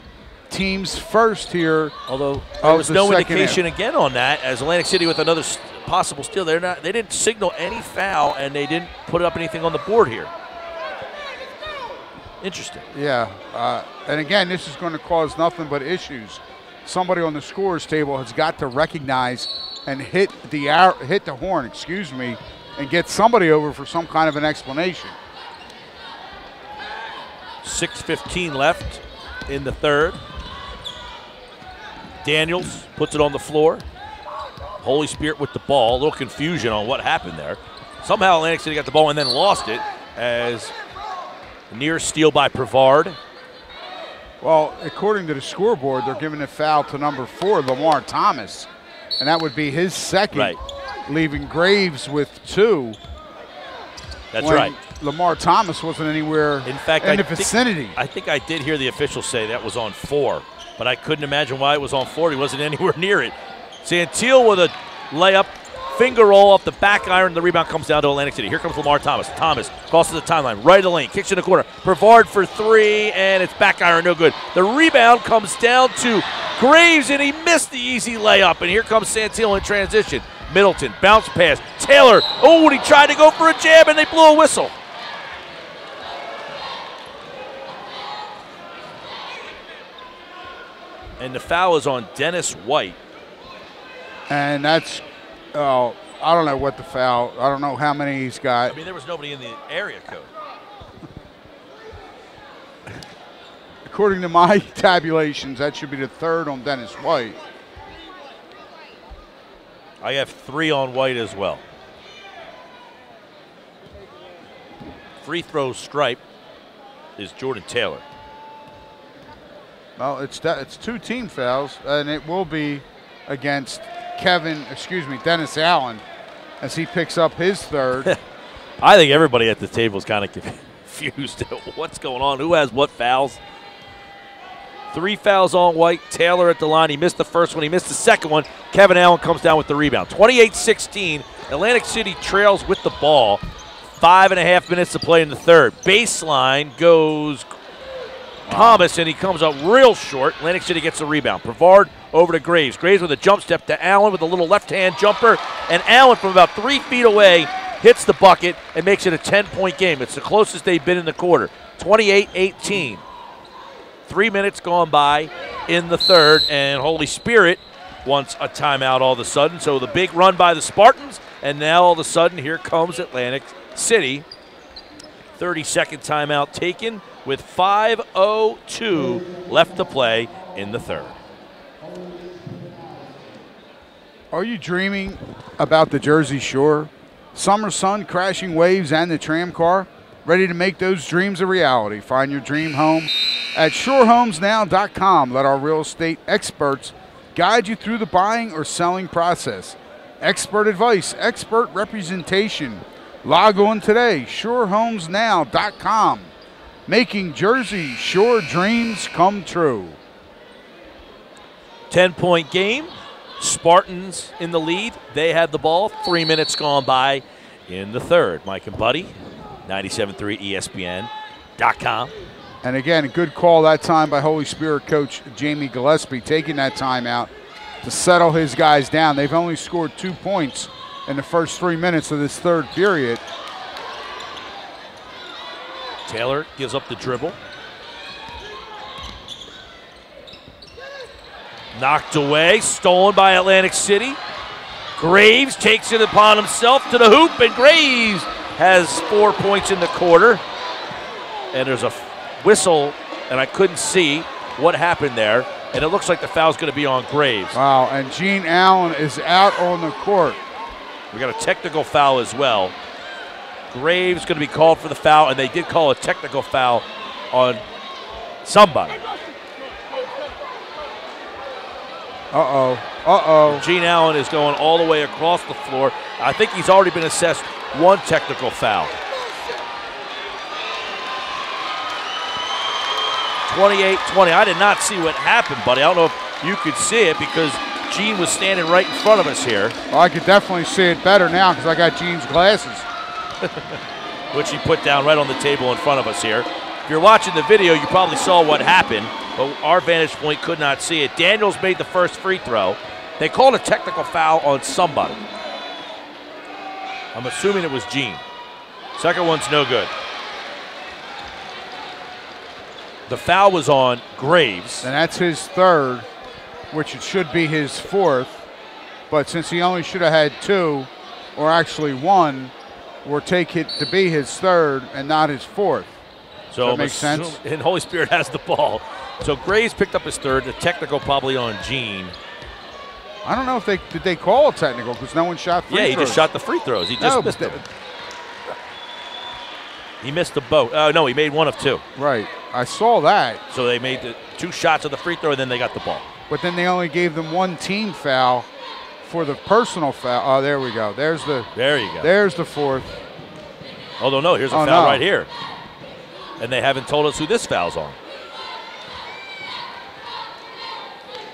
team's first here. Although there was no indication half. again on that, as Atlantic City with another possible steal. They didn't signal any foul, and they didn't put up anything on the board here. Interesting. Yeah, and again, this is going to cause nothing but issues. Somebody on the scorer's table has got to recognize and hit the horn, and get somebody over for some kind of an explanation. 6:15 left in the third. Daniels puts it on the floor. Holy Spirit with the ball. A little confusion on what happened there. Somehow Atlantic City got the ball and then lost it as Near steal by Brevard. Well, according to the scoreboard, they're giving a foul to number 4, Lamar Thomas, and that would be his second, Right. leaving Graves with 2. That's when right. Lamar Thomas wasn't anywhere In fact, in the vicinity. I think I did hear the officials say that was on 4, but I couldn't imagine why it was on 4. He wasn't anywhere near it. Santil with a layup, finger roll off the back iron. The rebound comes down to Atlantic City. Here comes Lamar Thomas. Thomas crosses the timeline, right of the lane, kicks in the corner. Brevard for 3, and it's back iron, no good. The rebound comes down to Graves, and he missed the easy layup. And here comes Santil in transition. Middleton, bounce pass. Taylor, and he tried to go for a jab, and they blew a whistle. And the foul is on Dennis White. And that's, I don't know what the foul, I don't know how many he's got. I mean, there was nobody in the area code. According to my tabulations, that should be the 3rd on Dennis White. I have 3 on White as well. Free throw stripe is Jordan Taylor. Well, it's 2 team fouls, and it will be against Dennis Allen, as he picks up his 3rd. I think everybody at the table is kind of confused. What's going on? Who has what fouls? 3 fouls on White. Taylor at the line. He missed the first one. He missed the second one. Kevin Allen comes down with the rebound. 28-16. Atlantic City trails with the ball. 5.5 minutes to play in the third. Baseline goes Thomas, and he comes up real short. Atlantic City gets the rebound. Brevard over to Graves. Graves with a jump step to Allen with a little left-hand jumper. And Allen from about 3 feet away hits the bucket and makes it a 10-point game. It's the closest they've been in the quarter. 28-18. 3 minutes gone by in the third, and Holy Spirit wants a timeout all of a sudden. So the big run by the Spartans, and now all of a sudden here comes Atlantic City. 30-second timeout taken with 5:02 left to play in the third. Are you dreaming about the Jersey Shore? Summer sun, crashing waves, and the tram car? Ready to make those dreams a reality? Find your dream home at shorehomesnow.com. Let our real estate experts guide you through the buying or selling process. Expert advice, expert representation. Log on today, shorehomesnow.com. Making Jersey Shore dreams come true. 10-point game. Spartans in the lead. They have the ball. 3 minutes gone by in the third. Mike and Buddy, 97.3 ESPN.com. And again, a good call that time by Holy Spirit coach Jamie Gillespie, taking that timeout to settle his guys down. They've only scored 2 points in the first 3 minutes of this third period. Taylor gives up the dribble. Knocked away, stolen by Atlantic City. Graves takes it upon himself to the hoop, and Graves has 4 points in the quarter. And there's a whistle, and I couldn't see what happened there. And it looks like the foul's going to be on Graves. Wow, and Gene Allen is out on the court. We got a technical foul as well. Graves going to be called for the foul, and they did call a technical foul on somebody. Gene Allen is going all the way across the floor. I think he's already been assessed 1 technical foul. 28-20. I did not see what happened, buddy. I don't know if you could see it because Gene was standing right in front of us here. Well, I could definitely see it better now because I got Gene's glasses. Which he put down right on the table in front of us here. If you're watching the video, you probably saw what happened, but our vantage point could not see it. Daniels made the first free throw. They called a technical foul on somebody. I'm assuming it was Gene. Second one's no good. The foul was on Graves. And that's his 3rd, which it should be his 4th. But since he only should have had 2, or actually 1, we'll take it to be his 3rd and not his 4th. So that makes sense. And Holy Spirit has the ball. So Graves picked up his 3rd. The technical probably on Gene. I don't know if did they call a technical because no one shot free throws. Yeah, he just shot the free throws. He just missed them. He missed the boat. No, he made one of two. Right. I saw that. So they made the 2 shots of the free throw, and then they got the ball. But then they only gave them 1 team foul for the personal foul. Oh, there we go. There you go. There's the 4th. Although, no, here's a foul right here. And they haven't told us who this foul's on.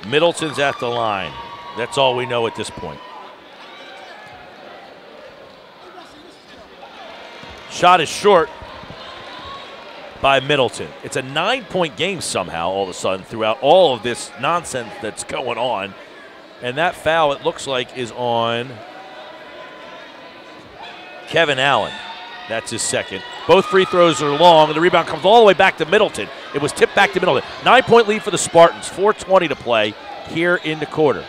Middleton's at the line. That's all we know at this point. Shot is short by Middleton. It's a 9-point game somehow all of a sudden throughout all of this nonsense that's going on. And that foul, it looks like, is on Kevin Allen. That's his second. Both free throws are long, and the rebound comes all the way back to Middleton. It was tipped back to Middleton. 9-point lead for the Spartans. 4:20 to play here in the quarter.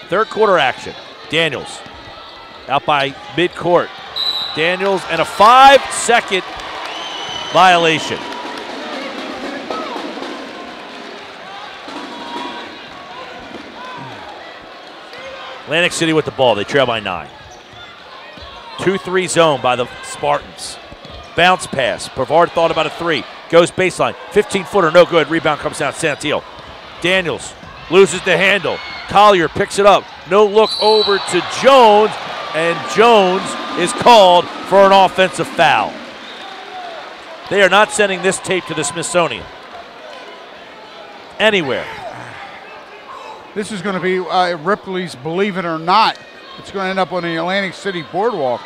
Third quarter action. Daniels out by midcourt. Daniels and a 5-second violation. Atlantic City with the ball. They trail by 9. 2-3 zone by the Spartans. Bounce pass. Pavard thought about a 3. Goes baseline. 15-footer, no good. Rebound comes down Santil. Daniels loses the handle. Collier picks it up. No look over to Jones. And Jones is called for an offensive foul. They are not sending this tape to the Smithsonian anywhere. This is going to be Ripley's Believe It or Not. It's going to end up on the Atlantic City Boardwalk.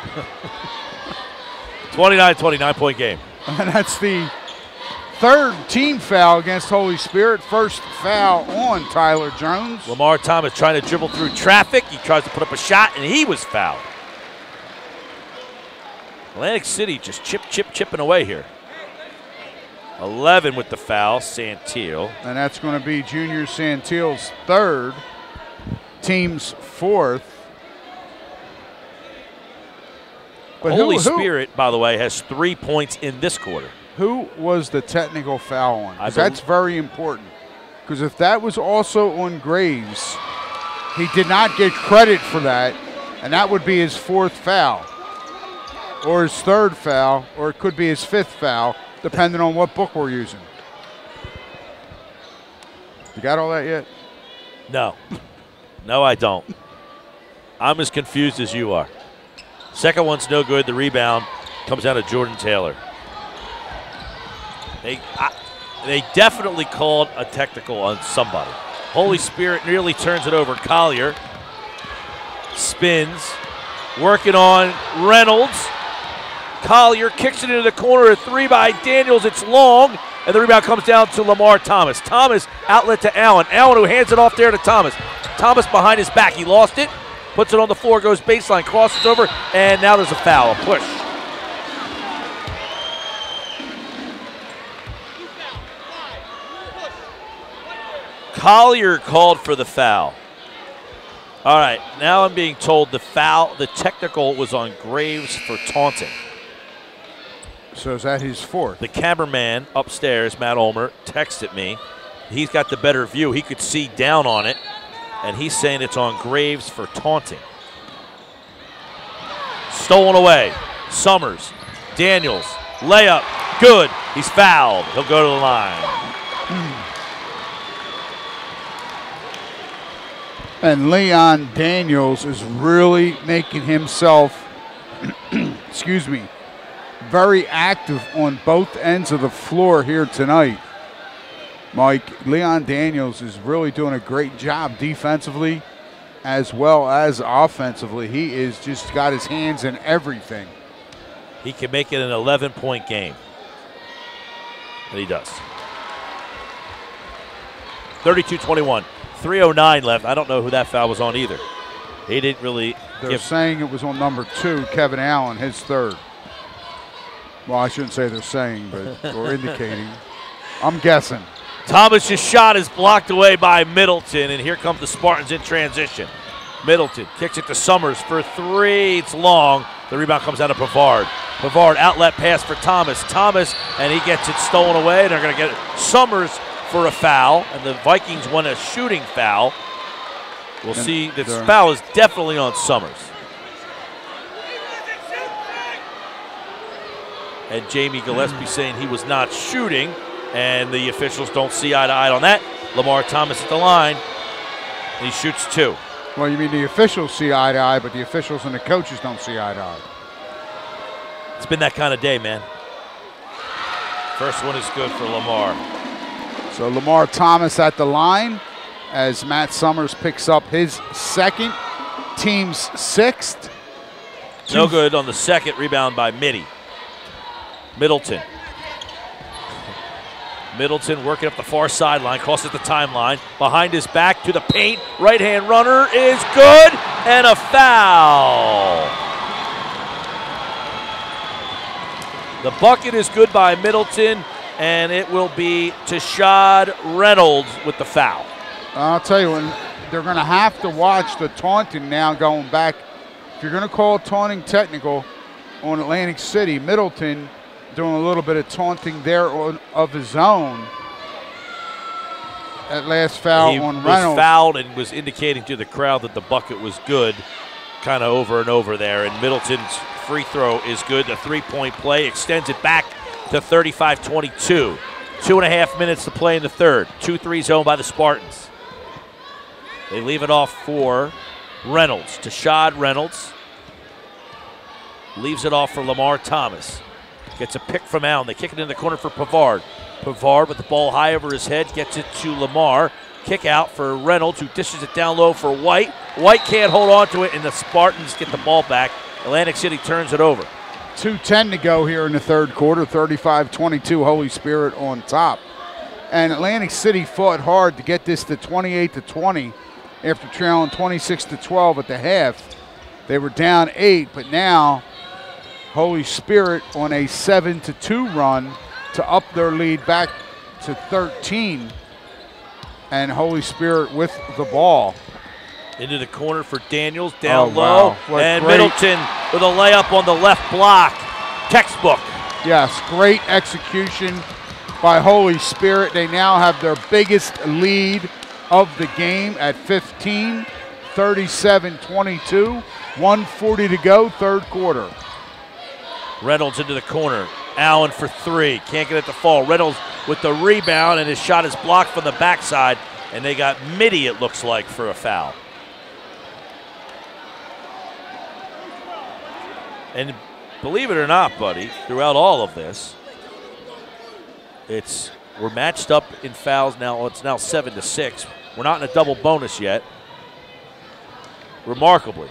29-20, 9-point game. And that's the 3rd team foul against Holy Spirit. First foul on Tyler Jones. Lamar Thomas trying to dribble through traffic. He tries to put up a shot, and he was fouled. Atlantic City just chipping away here. 11 with the foul, Santil. And that's going to be Junior Santil's 3rd, team's 4th. But Holy Spirit, by the way, has 3 points in this quarter. Who was the technical foul on? That's very important. Because if that was also on Graves, he did not get credit for that, and that would be his 4th foul. Or his 3rd foul, or it could be his 5th foul, depending on what book we're using. You got all that yet? No. No, I don't. I'm as confused as you are. Second one's no good. The rebound comes down to Jordan Taylor. They definitely called a technical on somebody. Holy Spirit nearly turns it over. Collier spins, working on Reynolds. Collier kicks it into the corner, a 3 by Daniels. It's long, and the rebound comes down to Lamar Thomas. Thomas outlet to Allen. Allen who hands it off there to Thomas. Thomas behind his back. He lost it, puts it on the floor, goes baseline, crosses over, and now there's a foul, a push. Collier called for the foul. All right, now I'm being told the technical was on Graves for taunting. So is that his 4th? The cameraman upstairs, Matt Ulmer, texted me. He's got the better view. He could see down on it, and he's saying it's on Graves for taunting. Stolen away. Summers, Daniels, layup, good. He's fouled. He'll go to the line. And Leon Daniels is really making himself, excuse me, very active on both ends of the floor here tonight. Mike, Leon Daniels is really doing a great job defensively as well as offensively. He is just got his hands in everything. He can make it an 11-point game. And he does. 32-21. 3:09 left. I don't know who that foul was on either. He didn't really. They're saying it was on number 2, Kevin Allen, his 3rd. Well, I shouldn't say they're saying, but or indicating. I'm guessing. Thomas's shot is blocked away by Middleton, and here come the Spartans in transition. Middleton kicks it to Summers for 3. It's long. The rebound comes out of Pavard. Pavard outlet pass for Thomas. Thomas, and he gets it stolen away, and they're going to get Summers for a foul, and the Vikings won a shooting foul. We'll see. This foul is definitely on Summers. and Jamie Gillespie saying he was not shooting, and the officials don't see eye to eye on that. Lamar Thomas at the line, and he shoots 2. Well, you mean the officials see eye to eye, but the officials and the coaches don't see eye to eye. It's been that kind of day, man. First one is good for Lamar. So Lamar Thomas at the line as Matt Summers picks up his second, team's 6th. No good on the second, rebound by Middleton. Middleton working up the far sideline, crosses the timeline, behind his back to the paint. Right-hand runner is good, and a foul. The bucket is good by Middleton, and it will be Tashad Reynolds with the foul. I'll tell you, when they're going to have to watch the taunting now going back. If you're going to call taunting technical on Atlantic City, Middleton doing a little bit of taunting there of his own. That last foul on Reynolds. He was fouled and was indicating to the crowd that the bucket was good, kind of over and over there. And Middleton's free throw is good. The three-point play extends it back to 35-22. 2.5 minutes to play in the third. 2-3 zone by the Spartans. They leave it off for Reynolds. Tashad Reynolds leaves it off for Lamar Thomas. Gets a pick from Allen. They kick it in the corner for Pavard. Pavard with the ball high over his head gets it to Lamar. Kick out for Reynolds, who dishes it down low for White. White can't hold on to it, and the Spartans get the ball back. Atlantic City turns it over. 2:10 to go here in the third quarter. 35-22, Holy Spirit on top. And Atlantic City fought hard to get this to 28-20 after trailing 26-12 at the half. They were down 8, but now Holy Spirit on a 7-2 run to up their lead back to 13. And Holy Spirit with the ball. Into the corner for Daniels, down wow. low. And great. Middleton with a layup on the left block. Textbook. Yes, great execution by Holy Spirit. They now have their biggest lead of the game at 15, 37-22, 1:40 to go, third quarter. Reynolds into the corner. Allen for 3. Can't get it to fall. Reynolds with the rebound, and his shot is blocked from the backside. And they got Mitty, it looks like, for a foul. And believe it or not, buddy, throughout all of this, we're matched up in fouls now. It's now 7-6. We're not in a double bonus yet. Remarkably.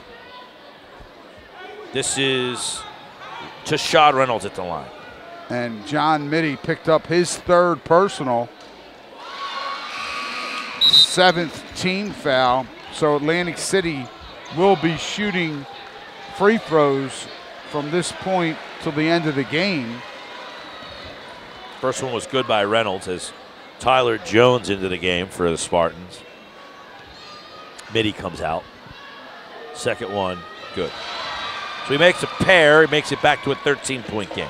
This is Tashad Reynolds at the line. And John Mitty picked up his third personal, 7th team foul. So Atlantic City will be shooting free throws from this point till the end of the game. First one was good by Reynolds as Tyler Jones into the game for the Spartans. Mitty comes out. Second one, good. So he makes a pair. He makes it back to a 13-point game.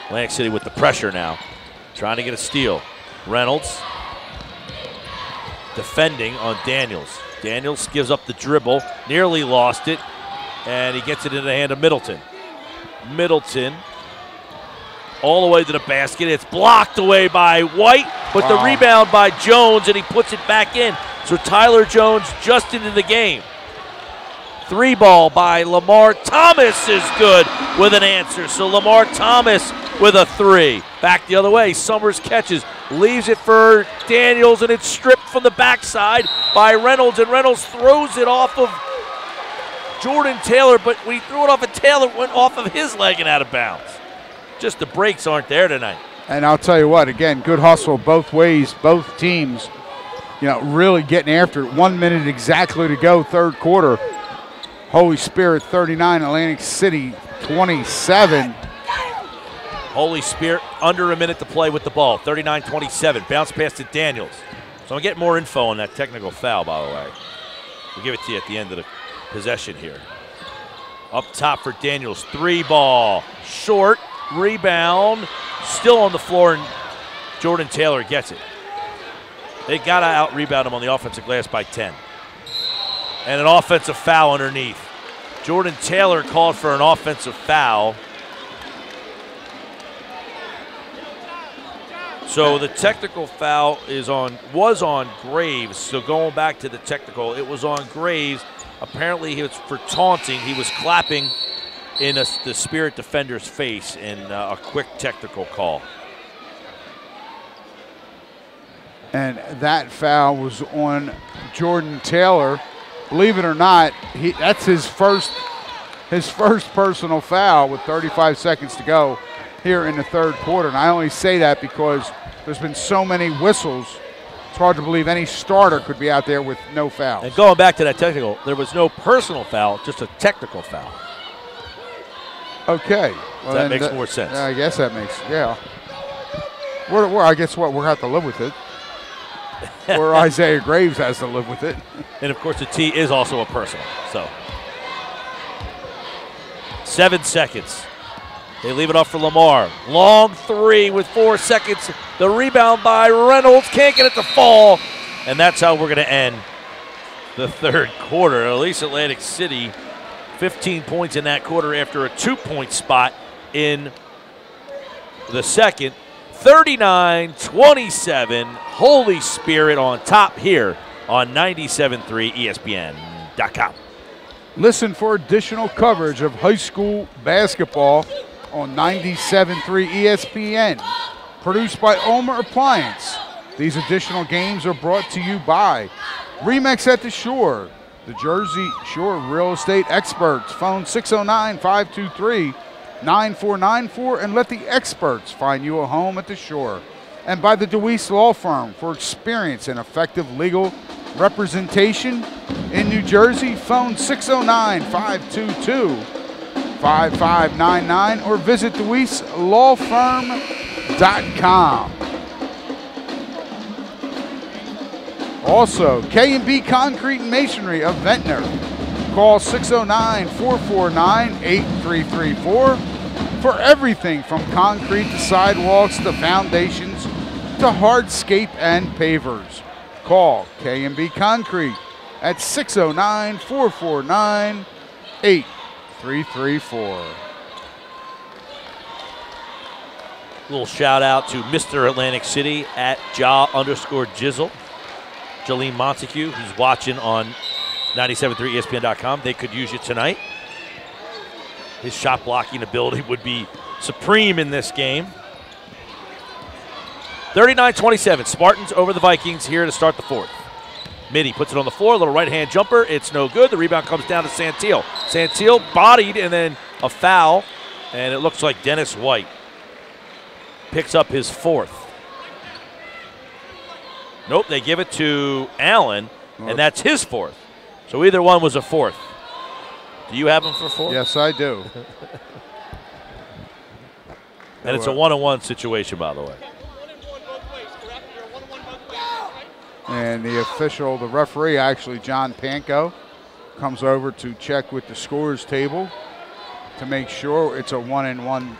Atlantic City with the pressure now, trying to get a steal. Reynolds defending on Daniels. Daniels gives up the dribble, nearly lost it, and he gets it into the hand of Middleton. Middleton all the way to the basket. It's blocked away by White, but the rebound by Jones, and he puts it back in. So Tyler Jones just into the game. 3-ball by Lamar Thomas is good with an answer. So Lamar Thomas with a 3. Back the other way. Summers catches, leaves it for Daniels, and it's stripped from the backside by Reynolds, and Reynolds throws it off of Jordan Taylor, but when he threw it off of Taylor, it went off of his leg and out of bounds. Just the breaks aren't there tonight. And I'll tell you what, again, good hustle both ways, both teams, really getting after it. 1 minute exactly to go, third quarter. Holy Spirit 39, Atlantic City 27. Holy Spirit under a minute to play with the ball, 39-27. Bounce pass to Daniels. So I'm getting more info on that technical foul, by the way. We'll give it to you at the end of the possession here. Up top for Daniels, 3-ball, short, rebound, still on the floor, and Jordan Taylor gets it. They got to out-rebound him on the offensive glass by 10. And an offensive foul underneath. Jordan Taylor called for an offensive foul. So the technical foul was on Graves. So going back to the technical, it was on Graves. Apparently, it was for taunting. He was clapping in the Spirit defender's face in a quick technical call. And that foul was on Jordan Taylor. Believe it or not, that's his first personal foul with 35 seconds to go here in the third quarter. And I only say that because there's been so many whistles. It's hard to believe any starter could be out there with no fouls. And going back to that technical, there was no personal foul, just a technical foul. Okay. Well, that makes more sense. I guess that makes, yeah. I guess what, we're going to have to live with it. Or Isaiah Graves has to live with it. And, of course, the T is also a personal. So 7 seconds. They leave it off for Lamar. Long three with 4 seconds. The rebound by Reynolds. Can't get it to fall. And that's how we're going to end the third quarter. At least Atlantic City, 15 points in that quarter after a 2-point spot in the second. 39-27. Holy Spirit on top here on 97.3 ESPN.com. Listen for additional coverage of high school basketball on 97.3 ESPN. Produced by Omer Appliance. These additional games are brought to you by Remax at the Shore, the Jersey Shore real estate experts. Phone 609-523-9494 and let the experts find you a home at the Shore. And by the DeWeese Law Firm for experience and effective legal representation in New Jersey. Phone 609-522-5599 or visit DeWeeseLawFirm.com. Also, K&B Concrete and Masonry of Ventnor. Call 609-449-8334 for everything from concrete to sidewalks to foundations to hardscape and pavers. Call K&B Concrete at 609-449-8334. Little shout out to Mr. Atlantic City at Ja_Jizzle. Jolene Montague, who's watching on 97.3 ESPN.com. They could use you tonight. His shot blocking ability would be supreme in this game. 39-27, Spartans over the Vikings here to start the fourth. Mitty puts it on the floor, a little right-hand jumper. It's no good. The rebound comes down to Santil. Santil bodied and then a foul, and it looks like Dennis White picks up his fourth. Nope, they give it to Allen, and that's his fourth. So either one was a fourth. Do you have him for fourth? Yes, I do. And it's a one-on-one situation, by the way. And the official, the referee, actually John Panko, comes over to check with the scorers table to make sure it's a 1-and-1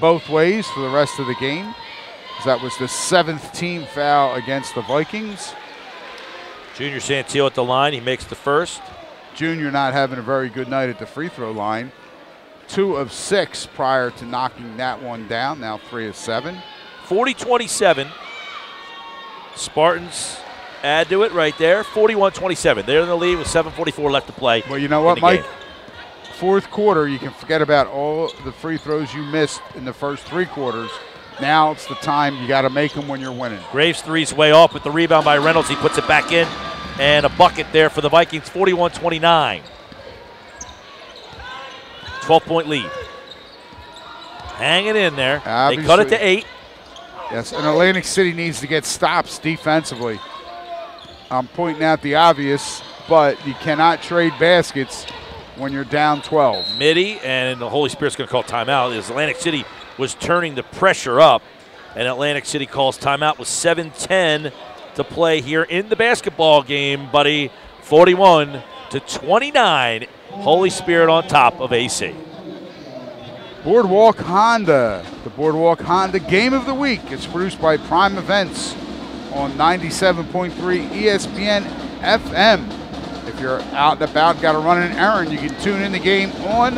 both ways for the rest of the game. That was the 7th team foul against the Vikings. Junior Santil at the line. He makes the first. Junior not having a very good night at the free throw line. 2 of 6 prior to knocking that one down. Now 3 of 7. 40-27. Spartans add to it right there. 41-27. They're in the lead with 7:44 left to play. Well, you know what, Mike? Fourth quarter, you can forget about all the free throws you missed in the first 3 quarters. Now it's the time you got to make them when you're winning. Graves three's way off with the rebound by Reynolds. He puts it back in, and a bucket there for the Vikings. 41-29. 12-point lead. Hanging in there. Obviously, they cut it to 8. Yes, and Atlantic City needs to get stops defensively. I'm pointing out the obvious, but you cannot trade baskets when you're down 12. Mitty and the Holy Spirit's going to call timeout. As Atlantic City was turning the pressure up, and Atlantic City calls timeout with 7:10 to play here in the basketball game, buddy. 41-29. Holy Spirit on top of AC. Boardwalk Honda, the Boardwalk Honda Game of the Week. It's produced by Prime Events on 97.3 ESPN FM. If you're out and about, got to run an errand, you can tune in the game on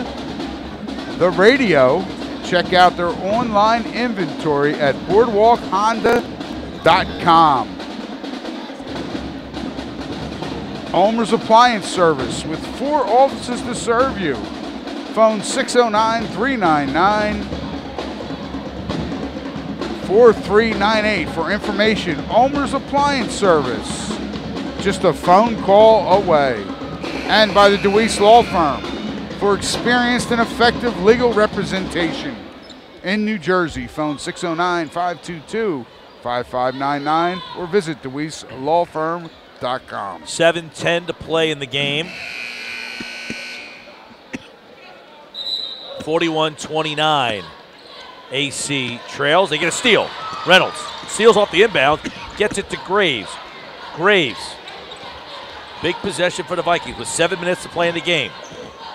the radio. Check out their online inventory at boardwalkhonda.com. Omer's Appliance Service with 4 offices to serve you. Phone 609-399-4398 for information. Omer's Appliance Service, just a phone call away. And by the DeWeese Law Firm for experienced and effective legal representation in New Jersey. Phone 609-522-5599 or visit DeWeeseLawFirm.com. 7:10 to play in the game. 41-29. AC trails. They get a steal. Reynolds steals off the inbound, gets it to Graves. Graves. Big possession for the Vikings with 7 minutes to play in the game.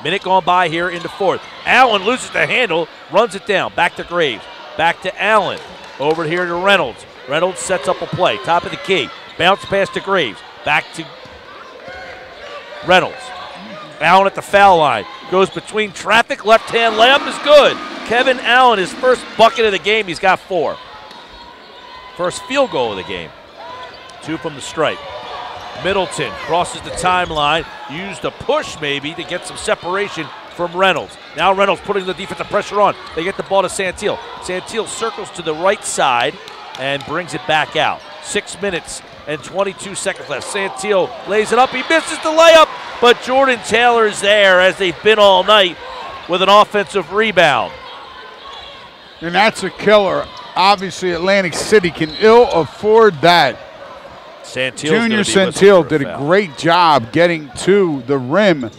Minute gone by here in the fourth. Allen loses the handle, runs it down. Back to Graves. Back to Allen. Over here to Reynolds. Reynolds sets up a play. Top of the key. Bounce pass to Graves. Back to Reynolds. Allen at the foul line. Goes between traffic. Left-hand layup is good. Kevin Allen, his first bucket of the game. He's got 4. First field goal of the game. 2 from the stripe. Middleton crosses the timeline. Used a push maybe to get some separation from Reynolds. Now Reynolds putting the defensive pressure on. They get the ball to Santil. Santil circles to the right side and brings it back out. 6 minutes and 22 seconds left. Santil lays it up. He misses the layup, but Jordan Taylor is there, as they've been all night, with an offensive rebound. And that's a killer. Obviously, Atlantic City can ill afford that. Junior Santil did a great job getting to the rim,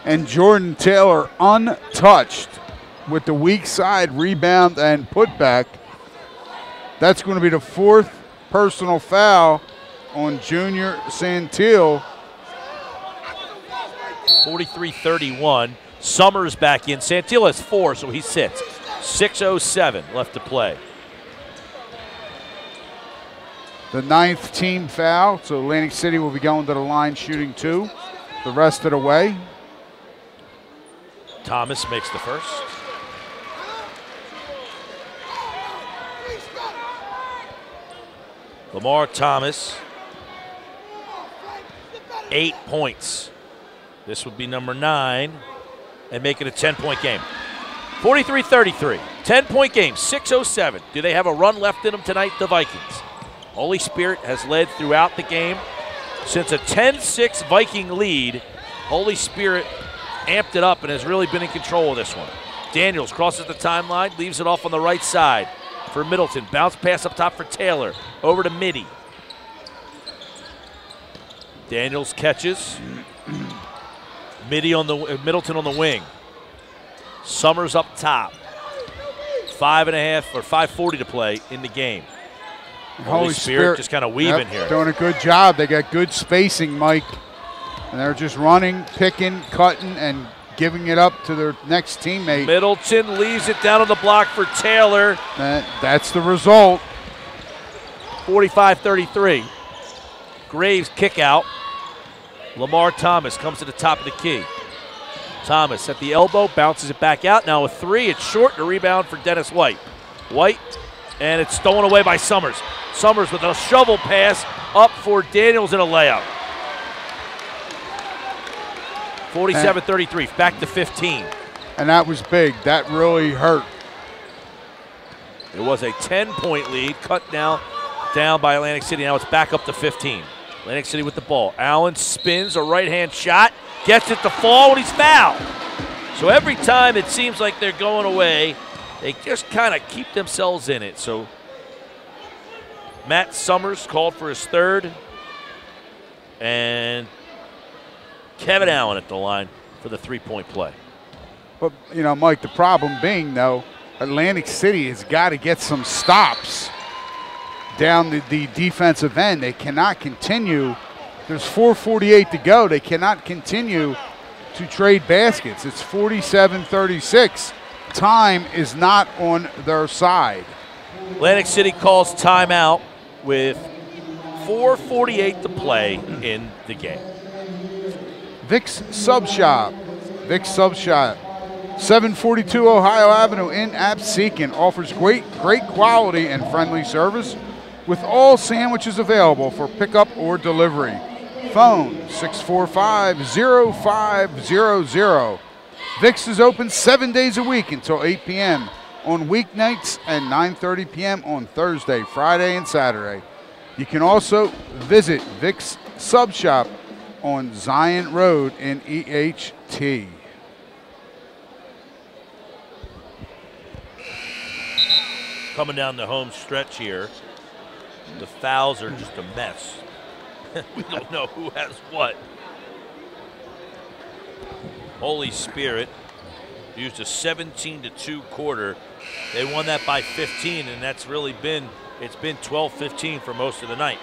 and Jordan Taylor untouched with the weak side rebound and putback. That's going to be the 4th personal foul on Junior Santil. 43-31. Summers back in. Santil has 4, so he sits. 6:07 left to play. The 9th team foul, so Atlantic City will be going to the line shooting 2 the rest of the way. Thomas makes the first. Lamar Thomas, 8 points. This would be number 9 and make it a 10-point game. 43-33, 10-point game, 6:07. Do they have a run left in them tonight, the Vikings? Holy Spirit has led throughout the game. Since a 10-6 Viking lead, Holy Spirit amped it up and has really been in control of this one. Daniels crosses the timeline, leaves it off on the right side for Middleton. Bounce pass up top for Taylor. Over to Mitty. Daniels catches. Middleton on the wing. Summers up top. 5.5 or 5:40 to play in the game. Holy Spirit just kind of weaving here. Doing a good job. They got good spacing, Mike. And they're just running, picking, cutting, and giving it up to their next teammate. Middleton leaves it down on the block for Taylor. That's the result. 45-33. Graves kick out. Lamar Thomas comes to the top of the key. Thomas at the elbow, bounces it back out. Now a 3, it's short, a rebound for Dennis White. White, and it's stolen away by Summers. Summers with a shovel pass up for Daniels in a layup. 47-33, back to 15. And that was big. That really hurt. It was a 10-point lead, cut down by Atlantic City. Now it's back up to 15. Atlantic City with the ball. Allen spins, a right-hand shot, gets it to fall when he's fouled. So every time it seems like they're going away, they just kind of keep themselves in it. So Matt Summers called for his 3rd. And Kevin Allen at the line for the 3-point play. But, you know, Mike, the problem being, though, Atlantic City has got to get some stops down the defensive end. They cannot continue. There's 4:48 to go. They cannot continue to trade baskets. It's 47-36. Time is not on their side. Atlantic City calls timeout with 4:48 to play in the game. Vicks Sub Shop. Vicks Sub Shop, 742 Ohio Avenue in Absecon, offers great quality and friendly service with all sandwiches available for pickup or delivery. Phone 645-0500. Vicks is open 7 days a week until 8 p.m. on weeknights and 9:30 p.m. on Thursday, Friday, and Saturday. You can also visit Vicks Sub Shop on Zion Road in EHT. Coming down the home stretch here, the fouls are just a mess. We don't know who has what. Holy Spirit used a 17-2 quarter. They won that by 15, and that's really been 12-15 for most of the night.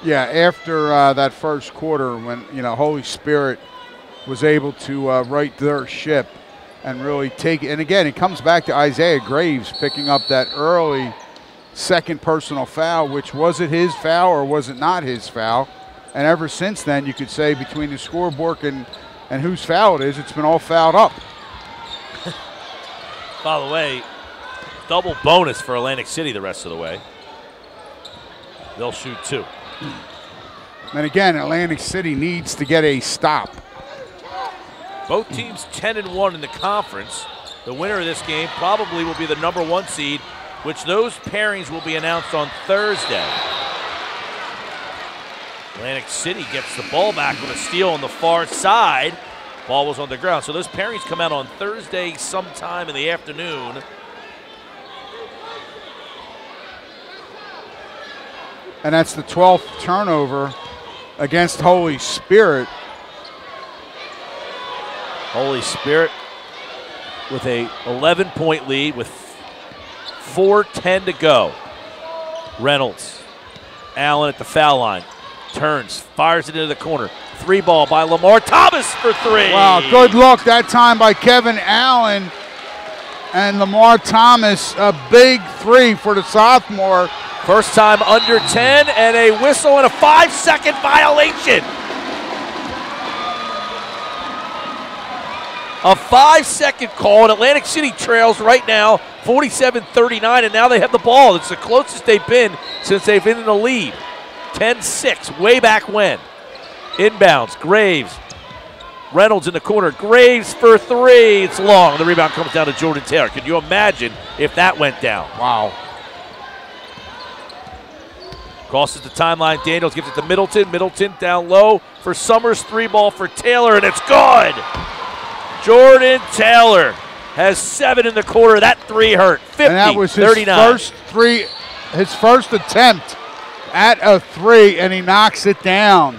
Yeah, after that first quarter, when Holy Spirit was able to right their ship and really take it. And again, it comes back to Isaiah Graves picking up that early second personal foul, which was it his foul or was it not his foul? And ever since then, you could say between the scoreboard and whose foul it is, it's been all fouled up. By the way, double bonus for Atlantic City the rest of the way. They'll shoot 2. And again, Atlantic City needs to get a stop. Both teams 10-1 in the conference. The winner of this game probably will be the #1 seed, which those pairings will be announced on Thursday. Atlantic City gets the ball back with a steal on the far side. Ball was on the ground. So those pairings come out on Thursday sometime in the afternoon. And that's the 12th turnover against Holy Spirit. Holy Spirit with a 11-point lead with 4:10 to go. Reynolds, Allen at the foul line, turns, fires it into the corner. 3 ball by Lamar Thomas for 3. Wow, good look that time by Kevin Allen. And Lamar Thomas, a big 3 for the sophomore. First time under 10, and a whistle and a 5-second violation. A 5-second call, and Atlantic City trails right now 47-39, and now they have the ball. It's the closest they've been since they've been in the lead. 10-6, way back when. Inbounds, Graves. Reynolds in the corner, Graves for 3. It's long. The rebound comes down to Jordan Taylor. Can you imagine if that went down? Wow. Crosses the timeline. Daniels gives it to Middleton. Middleton down low for Summers. 3 ball for Taylor, and it's good. Jordan Taylor has 7 in the quarter. That 3 hurt. 50, and that was his 39. his first attempt at a 3, and he knocks it down.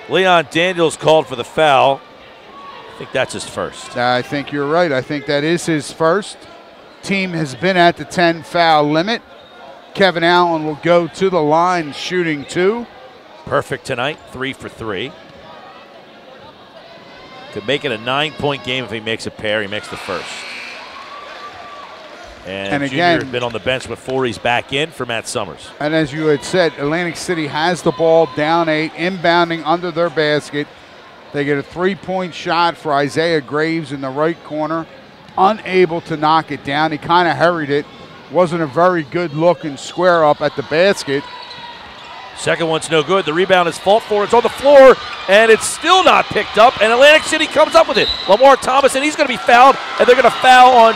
Leon Daniels called for the foul. I think that's his first. I think you're right. I think that is his first. Team has been at the 10 foul limit. Kevin Allen will go to the line shooting 2. Perfect tonight, 3 for 3. Could make it a 9-point game if he makes a pair. He makes the first. And again, Junior has been on the bench before he's back in for Matt Summers. And as you had said, Atlantic City has the ball down 8, inbounding under their basket. They get a 3-point shot for Isaiah Graves in the right corner. Unable to knock it down. He kind of hurried it. Wasn't a very good look and square up at the basket. Second one's no good. The rebound is fought for. It's on the floor, and it's still not picked up, and Atlantic City comes up with it. Lamar Thomas, and he's going to be fouled, and they're going to foul on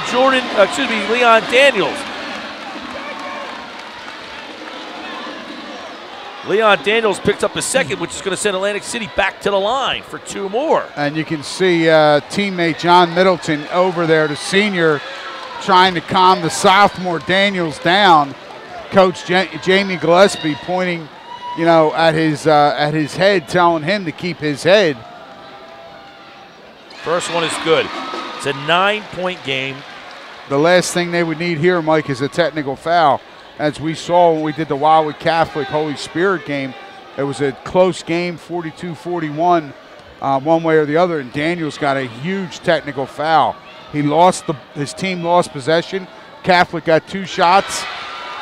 Leon Daniels. Leon Daniels picks up a second, which is going to send Atlantic City back to the line for 2 more. And you can see teammate John Middleton over there, the senior, trying to calm the sophomore Daniels down. Coach Jamie Gillespie pointing, at his head, telling him to keep his head. First one is good. It's a 9-point game. The last thing they would need here, Mike, is a technical foul. As we saw when we did the Wildwood Catholic Holy Spirit game, it was a close game, 42-41, one way or the other, and Daniels got a huge technical foul. His team lost possession. Catholic got 2 shots.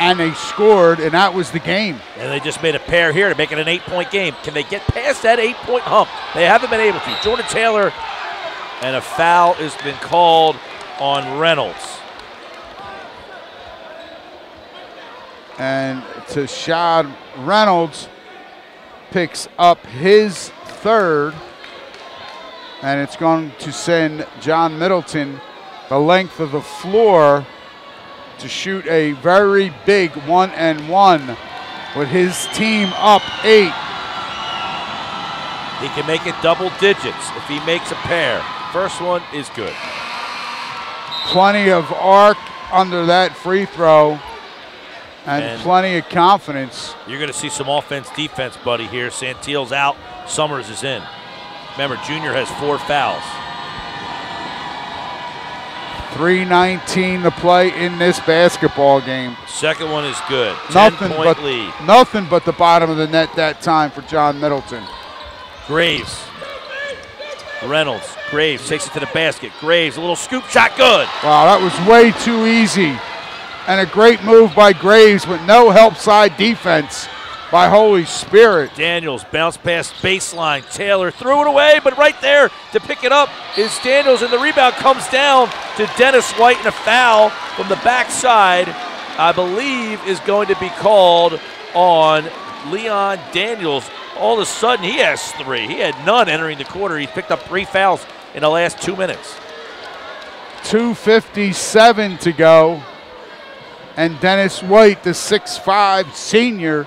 and they scored, and that was the game. And they just made a pair here to make it an 8-point game. Can they get past that 8-point hump? They haven't been able to. Jordan Taylor, and a foul has been called on Reynolds. And Tashad Reynolds picks up his third, and it's going to send John Middleton the length of the floor to shoot a very big 1-and-1 with his team up 8. He can make it double digits if he makes a pair. First one is good. Plenty of arc under that free throw and plenty of confidence. You're going to see some offense, defense, buddy, here. Santil's out. Summers is in. Remember, Junior has 4 fouls. 3:19 to play in this basketball game. Second one is good. Nothing 10-point lead. Nothing but the bottom of the net that time for John Middleton. Graves. Reynolds. Graves takes it to the basket. Graves, a little scoop shot, good. Wow, that was way too easy. And a great move by Graves with no help side defense by Holy Spirit. Daniels bounce past baseline. Taylor threw it away, but right there to pick it up is Daniels, and the rebound comes down to Dennis White, and a foul from the backside, I believe, is going to be called on Leon Daniels. All of a sudden, he has 3. He had none entering the quarter. He picked up 3 fouls in the last 2 minutes. 2:57 to go. And Dennis White, the 6'5 senior,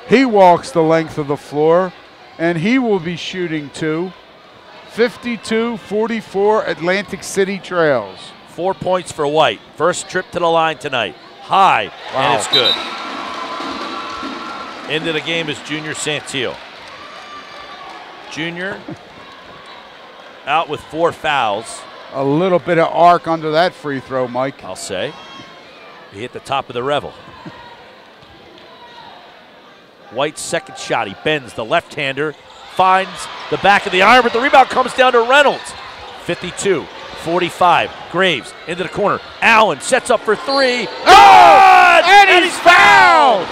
he walks the length of the floor, and he will be shooting 2. 52-44 Atlantic City trails. 4 points for White. First trip to the line tonight. High, wow. And it's good. Into the game is Junior Santil. Junior out with 4 fouls. A little bit of arc under that free throw, Mike. I'll say. He hit the top of the revel. White's second shot. He bends the left-hander, finds the back of the iron, but the rebound comes down to Reynolds. 52-45. Graves into the corner. Allen sets up for 3. Oh! And he's fouled!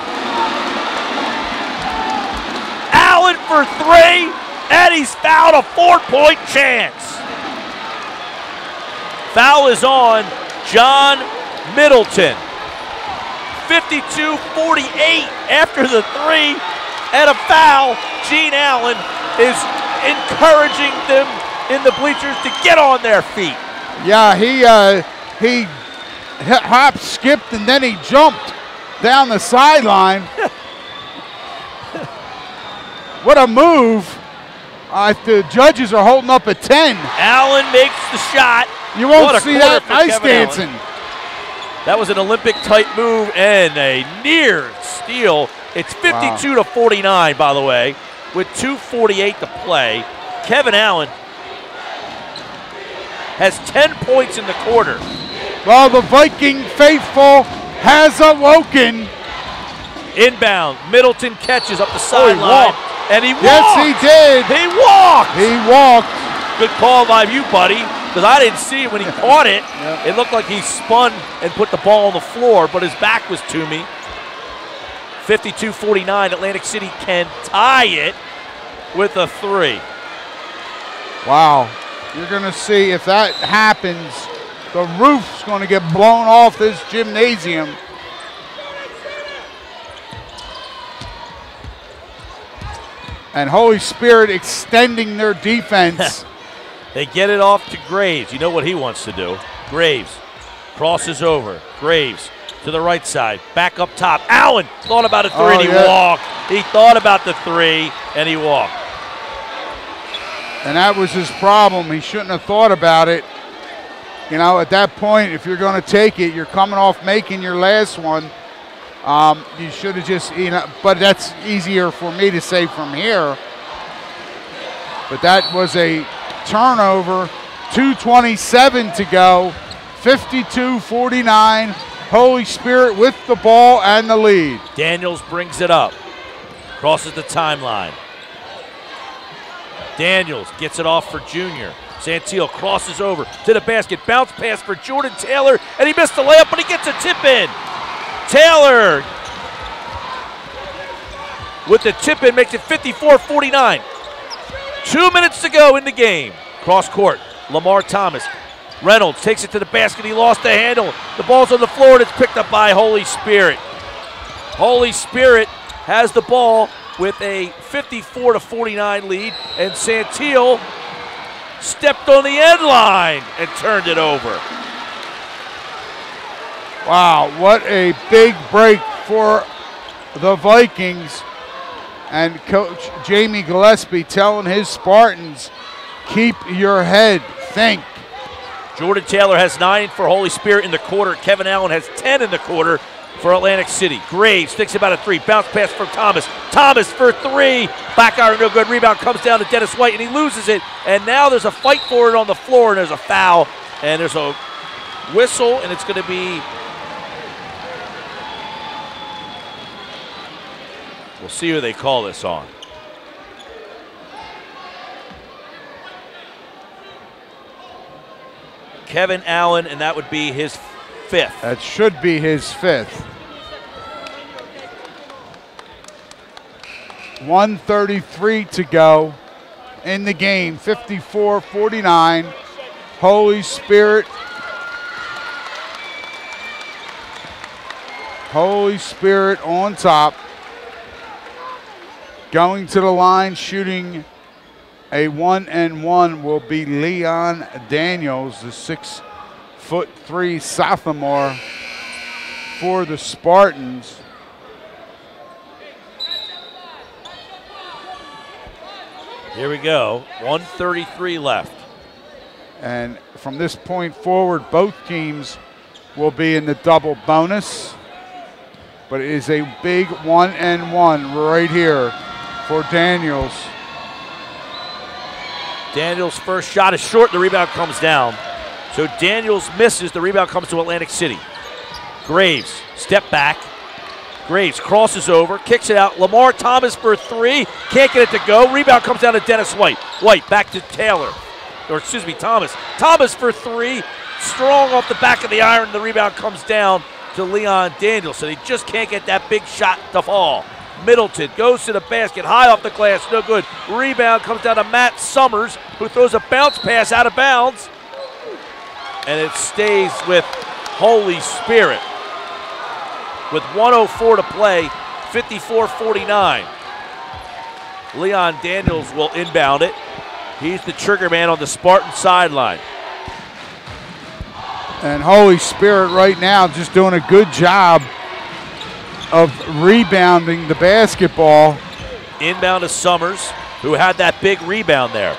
Allen for 3, and he's fouled. A 4-point chance. Foul is on John Middleton. 52-48 after the 3 and a foul. Gene Allen is encouraging them in the bleachers to get on their feet. Yeah, he hopped, skipped, and then he jumped down the sideline. What a move. The judges are holding up at 10. Allen makes the shot. You won't see that ice dancing. That was an Olympic-type move and a near steal. It's 52-49, by the way, with 2:48 to play. Kevin Allen has 10 points in the quarter. Well, the Viking faithful has awoken. Inbound, Middleton catches up the sideline, and he walked. Yes, he did. He walked. He walked. Good call by you, buddy, because I didn't see it when he caught it. Yep. It looked like he spun and put the ball on the floor, but his back was to me. 52-49, Atlantic City can tie it with a 3. Wow. You're going to see if that happens, the roof's going to get blown off this gymnasium. And Holy Spirit extending their defense. They get it off to Graves. You know what he wants to do. Graves crosses over. Graves to the right side. Back up top. Allen thought about a 3 and he walked. He thought about the 3 and he walked. And that was his problem. He shouldn't have thought about it. You know, at that point, if you're going to take it, you're coming off making your last one. You should have just, but that's easier for me to say from here. But that was a turnover. 2:27 to go. 52-49. Holy Spirit with the ball and the lead. Daniels brings it up. Crosses the timeline. Daniels gets it off for Junior. Santil crosses over to the basket. Bounce pass for Jordan Taylor, and he missed the layup, but he gets a tip in. Taylor with the tip in makes it 54-49. 2 minutes to go in the game. Cross court, Lamar Thomas. Reynolds takes it to the basket. He lost the handle. The ball's on the floor, and it's picked up by Holy Spirit. Holy Spirit has the ball with a 54-49 lead, and Santillo stepped on the end line and turned it over. Wow, what a big break for the Vikings. And Coach Jamie Gillespie telling his Spartans, keep your head, think. Jordan Taylor has 9 for Holy Spirit in the quarter. Kevin Allen has 10 in the quarter for Atlantic City. Graves thinks about a 3. Bounce pass from Thomas. Thomas for 3. Back iron, no good. Rebound comes down to Dennis White, and he loses it. And now there's a fight for it on the floor, and there's a foul. And there's a whistle, and it's going to be... We'll see who they call this on. Kevin Allen, and that would be his 5th. That should be his 5th. 1:33 to go in the game. 54-49. Holy Spirit. Holy Spirit on top. Going to the line, shooting a 1-and-1 will be Leon Daniels, the 6'3" sophomore for the Spartans. Here we go. 1:33 left. And from this point forward, both teams will be in the double bonus. But it is a big 1-and-1 right here for Daniels. Daniels' first shot is short. The rebound comes down. So Daniels misses. The rebound comes to Atlantic City. Graves, step back. Graves crosses over, kicks it out. Lamar Thomas for 3. Can't get it to go. Rebound comes down to Dennis White. White back to Taylor. Or excuse me, Thomas. Thomas for 3. Strong off the back of the iron. The rebound comes down to Leon Daniels. So they just can't get that big shot to fall. Middleton goes to the basket, high off the glass, no good. Rebound comes down to Matt Summers, who throws a bounce pass out of bounds. And it stays with Holy Spirit. With 1:04 to play, 54-49. Leon Daniels will inbound it. He's the trigger man on the Spartan sideline. And Holy Spirit right now just doing a good job of rebounding the basketball. Inbound to Summers, who had that big rebound there.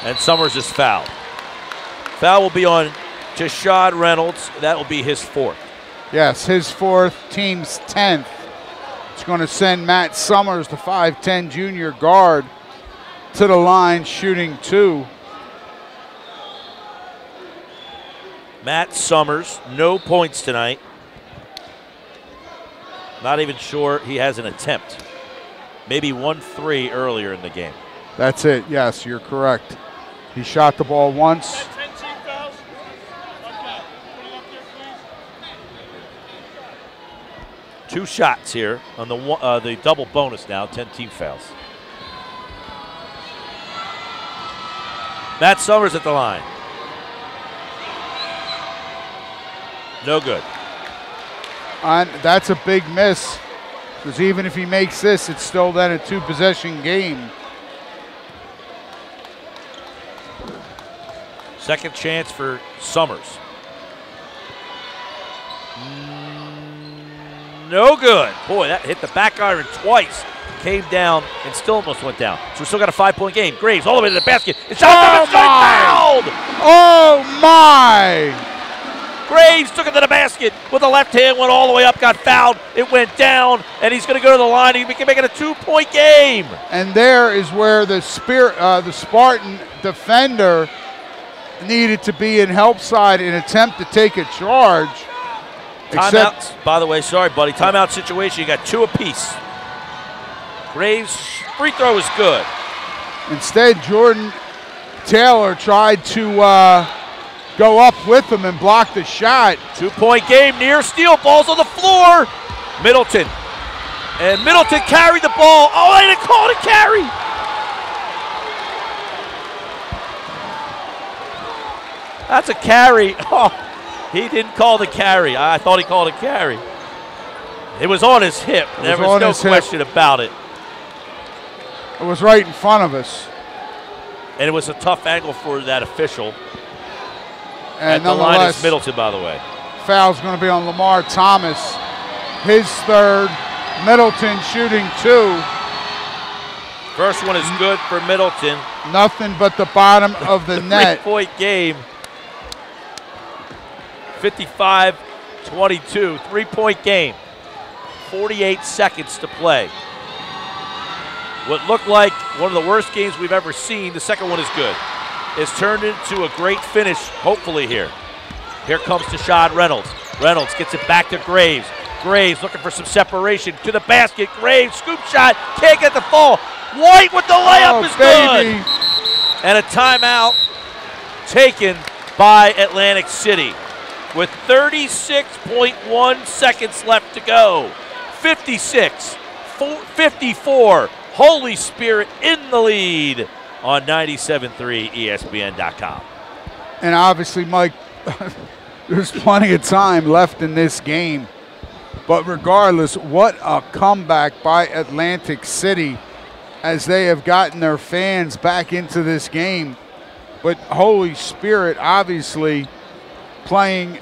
And Summers is fouled. Foul will be on Tashad Reynolds. That will be his 4th. Yes, his 4th, team's 10th. It's going to send Matt Summers, the 5'10" junior guard, to the line shooting 2. Matt Summers, no points tonight. Not even sure he has an attempt. Maybe 1-3 earlier in the game. That's it, yes, you're correct. He shot the ball once. Two shots here on the double bonus now, 10 team fouls. Matt Summers at the line. No good. And that's a big miss, because even if he makes this, it's still then a 2-possession game. Second chance for Summers. No good. Boy, that hit the back iron twice. Came down and still almost went down. So we still got a 5-point game. Graves all the way to the basket. It's shot fouled. Oh my! Graves took it to the basket with the left hand, went all the way up, got fouled. It went down, and he's going to go to the line. He can make it a 2-point game. And there is where the Spartan defender needed to be in help side and attempt to take a charge. Timeout, by the way, sorry, buddy. Timeout situation, you got 2 apiece. Graves' free throw is good. Instead, Jordan Taylor tried to go up with him and block the shot. 2-point game, near steal, ball's on the floor. Middleton. And Middleton carried the ball. Oh, they didn't call it a carry. That's a carry. Oh, he didn't call the carry. I thought he called a carry. It was on his hip. There was no question about it. It was right in front of us. And it was a tough angle for that official. And the line is Middleton, by the way. Foul's going to be on Lamar Thomas. His third. Middleton shooting 2. First one is good for Middleton. Nothing but the bottom of the net. 3-point game. 55-22. 3-point game. 48 seconds to play. What looked like one of the worst games we've ever seen, the second one is good. It's turned into a great finish, hopefully here. Here comes Tashad Reynolds. Reynolds gets it back to Graves. Graves looking for some separation to the basket. Graves, scoop shot, can't get the fall. White with the layup is good. And a timeout taken by Atlantic City with 36.1 seconds left to go. 56-54. Holy Spirit in the lead on 97.3 ESPN.com. And obviously, Mike, there's plenty of time left in this game. But regardless, what a comeback by Atlantic City as they have gotten their fans back into this game. But Holy Spirit obviously playing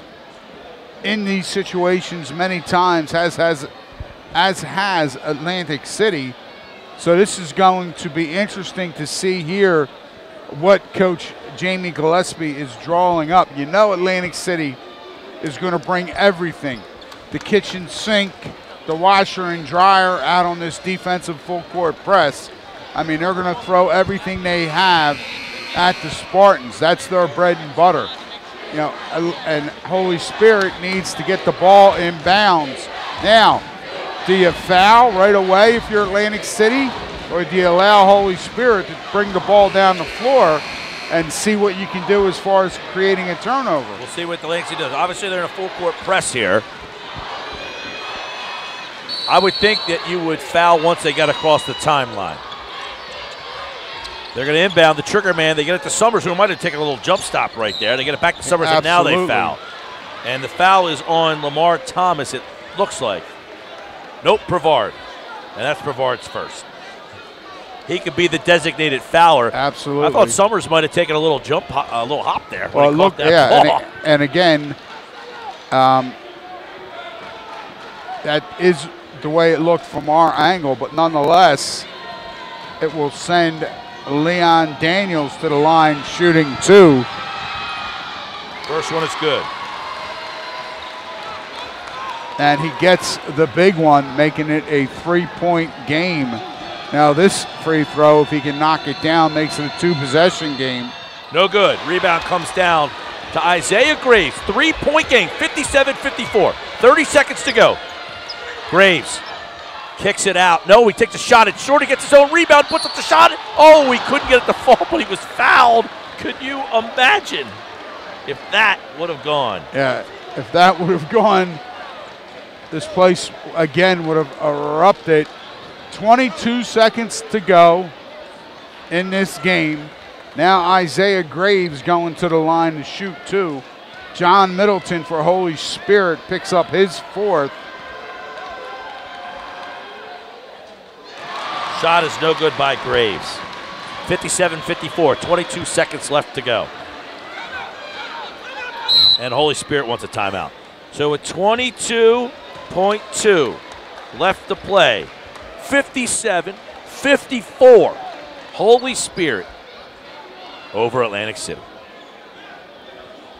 in these situations many times, as has Atlantic City. So this is going to be interesting to see here what Coach Jamie Gillespie is drawing up. You know Atlantic City is going to bring everything. The kitchen sink, the washer and dryer out on this defensive full court press. I mean, they're going to throw everything they have at the Spartans. That's their bread and butter. You know, and Holy Spirit needs to get the ball in bounds. Now, do you foul right away if you're Atlantic City, or do you allow Holy Spirit to bring the ball down the floor and see what you can do as far as creating a turnover? We'll see what Atlantic City does. Obviously, they're in a full court press here. I would think that you would foul once they got across the timeline. They're going to inbound the trigger man. They get it to Summers, who might have taken a little jump stop right there. They get it back to Summers, and now they foul. And the foul is on Lamar Thomas, it looks like. Nope, Brevard. And that's Brevard's first. He could be the designated fouler. Absolutely. I thought Summers might have taken a little a little hop there. Well, look, yeah, and again, that is the way it looked from our angle, but nonetheless, it will send Leon Daniels to the line shooting 2. First one is good. And he gets the big one, making it a 3-point game. Now this free throw, if he can knock it down, makes it a 2-possession game. No good. Rebound comes down to Isaiah Graves. 3-point game, 57-54. 30 seconds to go. Graves kicks it out. No, he takes a shot. It's short. He gets his own rebound, puts up the shot. Oh, he couldn't get it to fall, but he was fouled. Could you imagine if that would have gone? Yeah, if that would have gone, this place, again, would have erupted. 22 seconds to go in this game. Now Isaiah Graves going to the line to shoot 2. John Middleton for Holy Spirit picks up his 4th. Shot is no good by Graves. 57-54, 22 seconds left to go. And Holy Spirit wants a timeout. So with 22.2 left to play, 57-54, Holy Spirit over Atlantic City.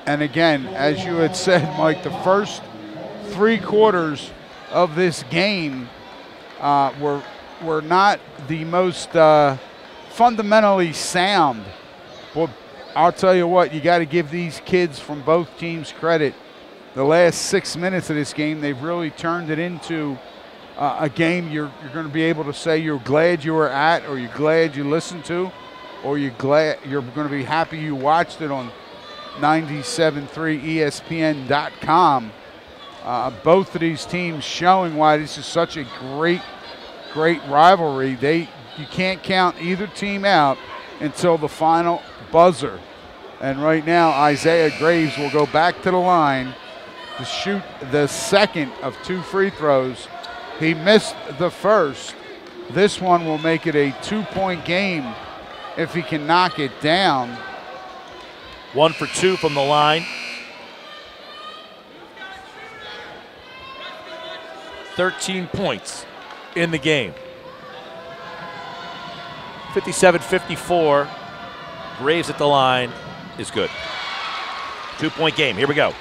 And again, as you had said, Mike, the first 3 quarters of this game were not the most fundamentally sound. But I'll tell you what, you got to give these kids from both teams credit. The last 6 minutes of this game, they've really turned it into a game you're going to be able to say you're glad you were at, or you're glad you listened to, or you're going to be happy you watched it on 97.3 ESPN.com. Both of these teams showing why this is such a great rivalry. You can't count either team out until the final buzzer. And right now, Isaiah Graves will go back to the line to shoot the second of 2 free throws. He missed the first. This one will make it a 2-point game if he can knock it down. 1 for 2 from the line. 13 points in the game. 57-54. Graves at the line is good. 2-point game. Here we go.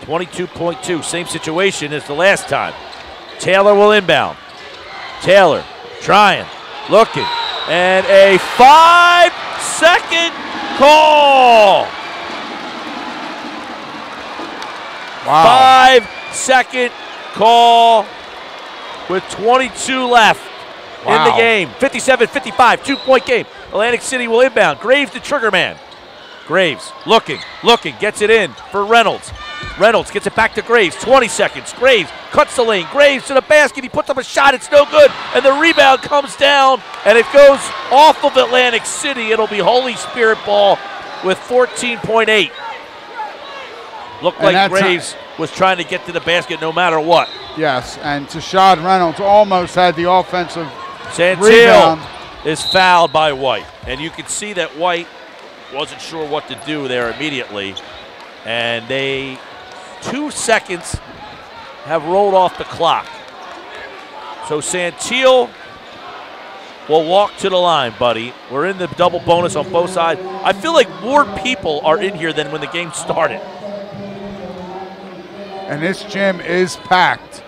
22.2. Same situation as the last time. Taylor will inbound. Taylor trying, looking, and a 5-second call. Wow. 5-second call with 22 left in the game. 57-55, 2-point game. Atlantic City will inbound. Graves the trigger man. Graves looking, gets it in for Reynolds. Reynolds gets it back to Graves, 20 seconds. Graves cuts the lane. Graves to the basket. He puts up a shot. It's no good. And the rebound comes down, and it goes off of Atlantic City. It'll be Holy Spirit ball with 14.8. Looked like Graves was trying to get to the basket no matter what. Yes, and Tashad Reynolds almost had the offensive Santil rebound. is fouled by White. And you can see that White wasn't sure what to do there immediately. And 2 seconds have rolled off the clock. So Santil will walk to the line, buddy. We're in the double bonus on both sides. I feel like more people are in here than when the game started. And this gym is packed.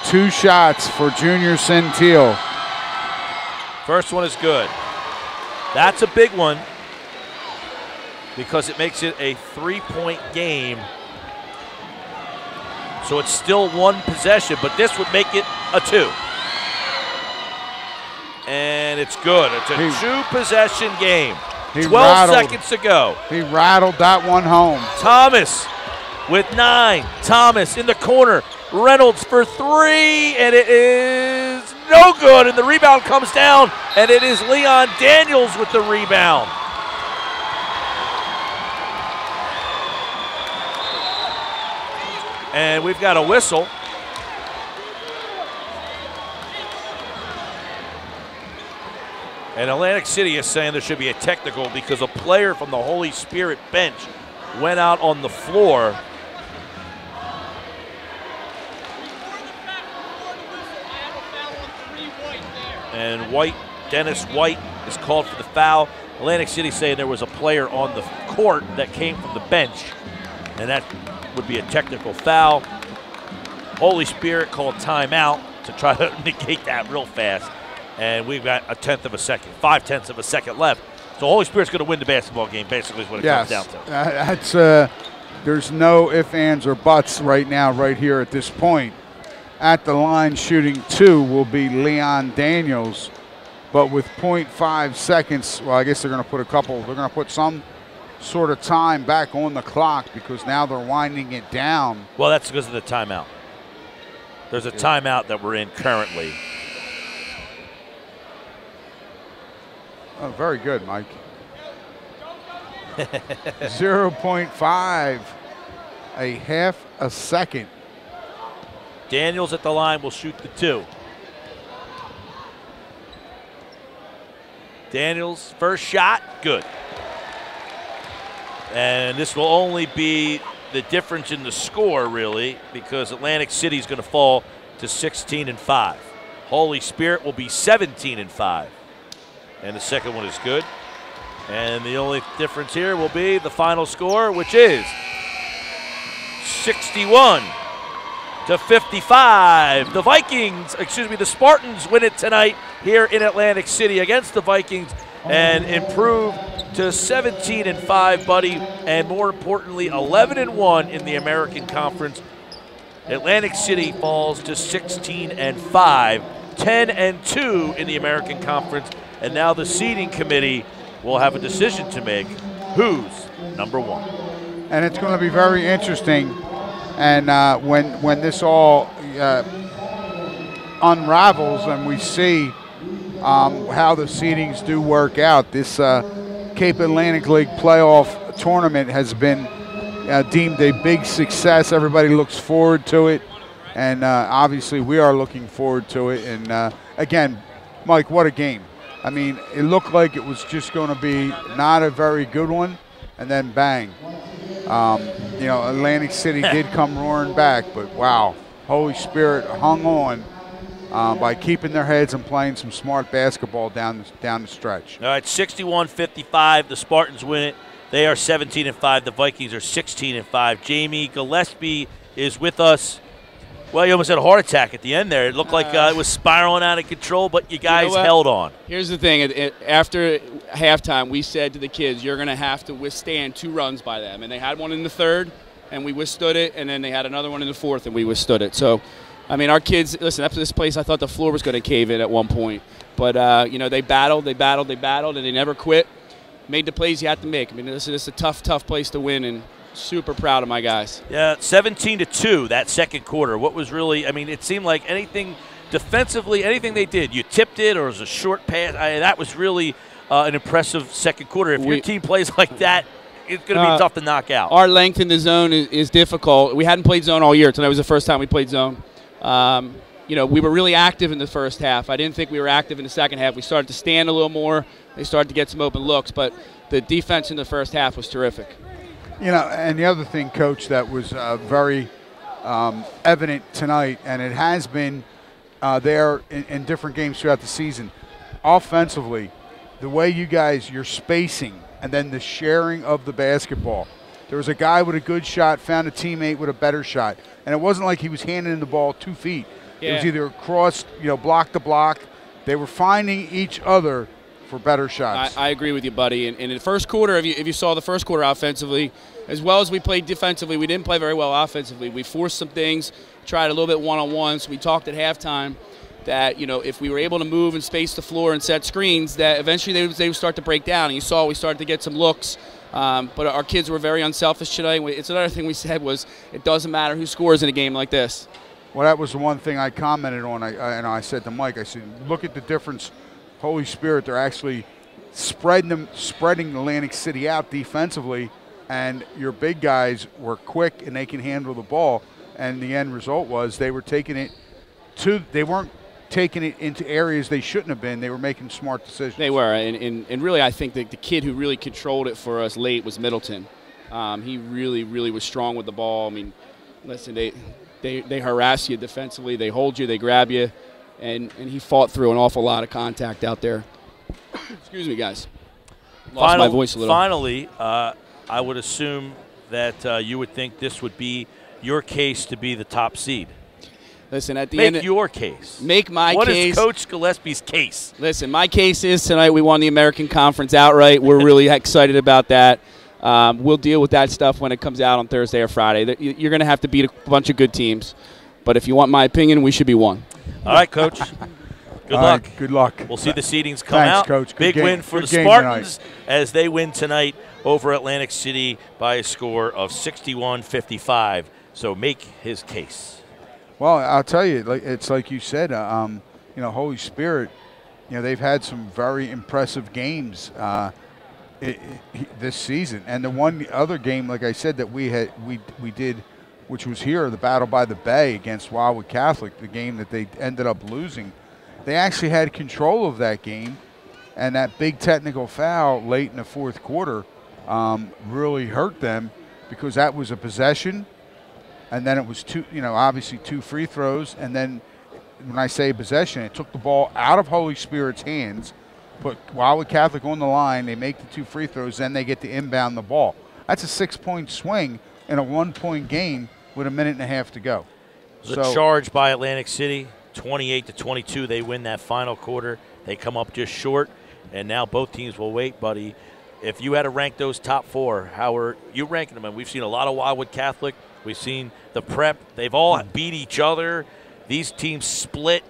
2 shots for Junior Santil. First one is good. That's a big one because it makes it a 3-point game. So it's still 1 possession, but this would make it a 2. And it's good. It's a 2-possession game. 12 seconds to go. He rattled that one home. Thomas with 9. Thomas in the corner. Reynolds for 3, and it is no good. And the rebound comes down, and it is Leon Daniels with the rebound. And we've got a whistle. And Atlantic City is saying there should be a technical because a player from the Holy Spirit bench went out on the floor. And Dennis White is called for the foul. Atlantic City saying there was a player on the court that came from the bench, and that would be a technical foul. Holy Spirit called timeout to try to negate that real fast. And we've got 1/10 of a second, 5/10 of a second left. So Holy Spirit's going to win the basketball game, basically, is what it comes down to. That's there's no ifs, ands, or buts right now, right here at this point. At the line shooting 2 will be Leon Daniels, but with 0.5 seconds, well, I guess they're going to put some sort of time back on the clock because now they're winding it down. Well, that's because of the timeout. There's a timeout that we're in currently. Oh, very good, Mike. 0.5, a half a second. Daniels at the line will shoot the 2. Daniels, first shot, good. And this will only be the difference in the score, really, because Atlantic City is going to fall to 16-5. Holy Spirit will be 17-5. And the second one is good. And the only difference here will be the final score, which is 61-55. The Spartans win it tonight here in Atlantic City against the Vikings and improve to 17-5, buddy, and more importantly, 11-1 in the American Conference. Atlantic City falls to 16-5, 10-2 in the American Conference, and now the seeding committee will have a decision to make. Who's number 1? and it's going to be very interesting. And when this all unravels and we see how the seedings do work out, this Cape Atlantic League playoff tournament has been deemed a big success. Everybody looks forward to it, and obviously we are looking forward to it. And again, Mike, what a game. I mean, it looked like it was just going to be not a very good one, and then bang. You know, Atlantic City did come roaring back, but wow, Holy Spirit hung on by keeping their heads and playing some smart basketball down the stretch. All right, 61-55, the Spartans win it. They are 17-5. The Vikings are 16-5. Jamie Gillespie is with us. Well, you almost had a heart attack at the end there. It looked like it was spiraling out of control, but you guys held on. Here's the thing. After halftime, we said to the kids, you're going to have to withstand 2 runs by them. And they had one in the third, and we withstood it. And then they had another one in the fourth, and we withstood it. So, I mean, our kids, listen, after this place, I thought the floor was going to cave in at one point. But, you know, they battled, and they never quit. Made the plays you had to make. I mean, this is a tough place to win, and super proud of my guys. Yeah, 17-2 that second quarter. What was really, I mean, it seemed like anything defensively, anything they did, you tipped it or it was a short pass. That was really an impressive second quarter. If your team plays like that, it's going to be tough to knock out. Our length in the zone is difficult. We hadn't played zone all year. Tonight was the first time we played zone. You know, we were really active in the first half. I didn't think we were active in the second half. We started to stand a little more. They started to get some open looks, but the defense in the first half was terrific. You know, and the other thing, Coach, that was very evident tonight, and it has been there in different games throughout the season, offensively, the way you guys, your spacing, and then the sharing of the basketball. There was a guy with a good shot, found a teammate with a better shot, and it wasn't like he was handing the ball 2 feet. Yeah. It was either across, you know, block to block. They were finding each other for better shots. I agree with you, buddy. And in the first quarter, if you saw the first quarter offensively, as well as we played defensively, we didn't play very well offensively. We forced some things, tried a little bit one-on-ones. We talked at halftime that, you know, if we were able to move and space the floor and set screens, that eventually they would start to break down. And you saw we started to get some looks. But our kids were very unselfish tonight. It's another thing we said was it doesn't matter who scores in a game like this. Well, that was the one thing I commented on. I said to Mike, I said, look at the difference. Holy Spirit, they're actually spreading Atlantic City out defensively, and your big guys were quick and they can handle the ball. And the end result was they were taking it they weren't taking it into areas they shouldn't have been. They were making smart decisions. They were, and really I think that the kid who really controlled it for us late was Middleton. He really was strong with the ball. I mean, listen, they harass you defensively, they hold you, they grab you, and he fought through an awful lot of contact out there. Excuse me, guys. Lost my voice a little. Finally, I would assume that you would think this would be your case to be the top seed. Listen, at the end, make your case. Make my case. What is Coach Gillespie's case? Listen, my case is tonight we won the American Conference outright. We're really excited about that. We'll deal with that stuff when it comes out on Thursday or Friday. You're going to have to beat a bunch of good teams. But if you want my opinion, we should be one. All right, Coach. Good luck. Right, good luck. We'll see the seedings come out. Coach. Big win for the Spartans as they win tonight over Atlantic City by a score of 61-55. So make his case. Well, I'll tell you, it's like you said, you know, Holy Spirit, you know, they've had some very impressive games this season. And the one other game, like I said, that we did, which was here, the Battle by the Bay against Wildwood Catholic, the game that they ended up losing. They actually had control of that game, and that big technical foul late in the fourth quarter really hurt them because that was a possession. And then it was obviously two free throws. And then when I say possession, it took the ball out of Holy Spirit's hands, put Wildwood Catholic on the line, they make the 2 free throws, then they get to inbound the ball. That's a 6-point swing in a 1-point game with 1.5 minutes to go. The charge by Atlantic City, 28-22. They win that final quarter. They come up just short, and now both teams will wait, buddy. If you had to rank those top 4, how are you ranking them? And we've seen a lot of Wildwood Catholic. We've seen the Prep. They've all beat each other. These teams split.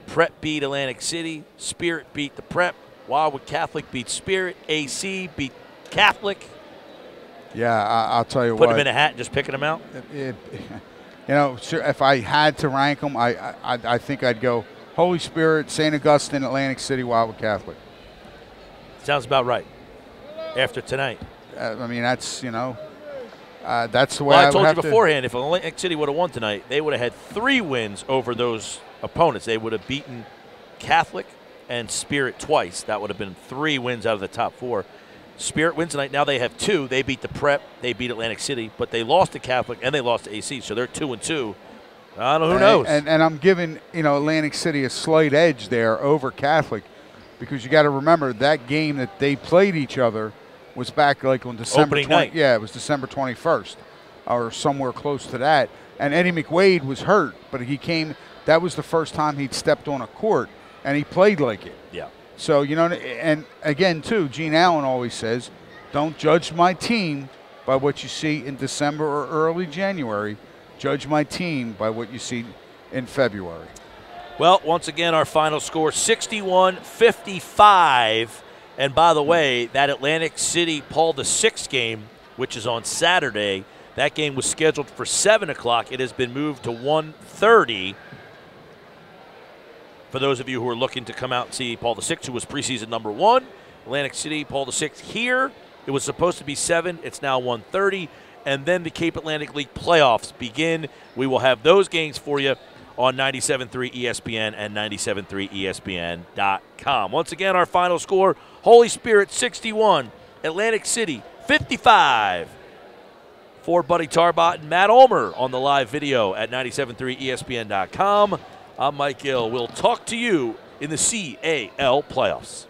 Prep beat Atlantic City. Spirit beat the Prep. Wildwood Catholic beat Spirit. AC beat Catholic. Yeah, I'll tell you Put what. them in a hat and just picking them out? You know, if I had to rank them, I think I'd go Holy Spirit, St. Augustine, Atlantic City, Wildwood Catholic. Sounds about right. After tonight. I mean, that's, you know, that's the way Well, I would told you have to- beforehand, if Atlantic City would have won tonight, they would have had 3 wins over those opponents. They would have beaten Catholic and Spirit twice. That would have been 3 wins out of the top 4. Spirit wins tonight. Now they have 2. They beat the Prep. They beat Atlantic City. But they lost to Catholic and they lost to AC. So they're 2-2. I don't know. Who knows? And I'm giving, you know, Atlantic City a slight edge there over Catholic, because you got to remember that game that they played each other was back like on December Opening night. Yeah, it was December 21st or somewhere close to that. And Eddie McWade was hurt, but he came. That was the first time he'd stepped on a court, and he played like it. Yeah. So, you know, and again, too, Gene Allen always says, don't judge my team by what you see in December or early January. Judge my team by what you see in February. Well, once again, our final score, 61-55. And by the way, that Atlantic City Paul VI game, which is on Saturday, that game was scheduled for 7 o'clock. It has been moved to 1:30. For those of you who are looking to come out and see Paul VI, who was preseason number 1, Atlantic City, Paul VI here. It was supposed to be 7. It's now 1:30. And then the Cape Atlantic League playoffs begin. We will have those games for you on 97.3 ESPN and 97.3ESPN.com. Once again, our final score, Holy Spirit 61, Atlantic City 55. For Buddy Tarbott and Matt Ulmer on the live video at 97.3ESPN.com. I'm Mike Gill. We'll talk to you in the CAL playoffs.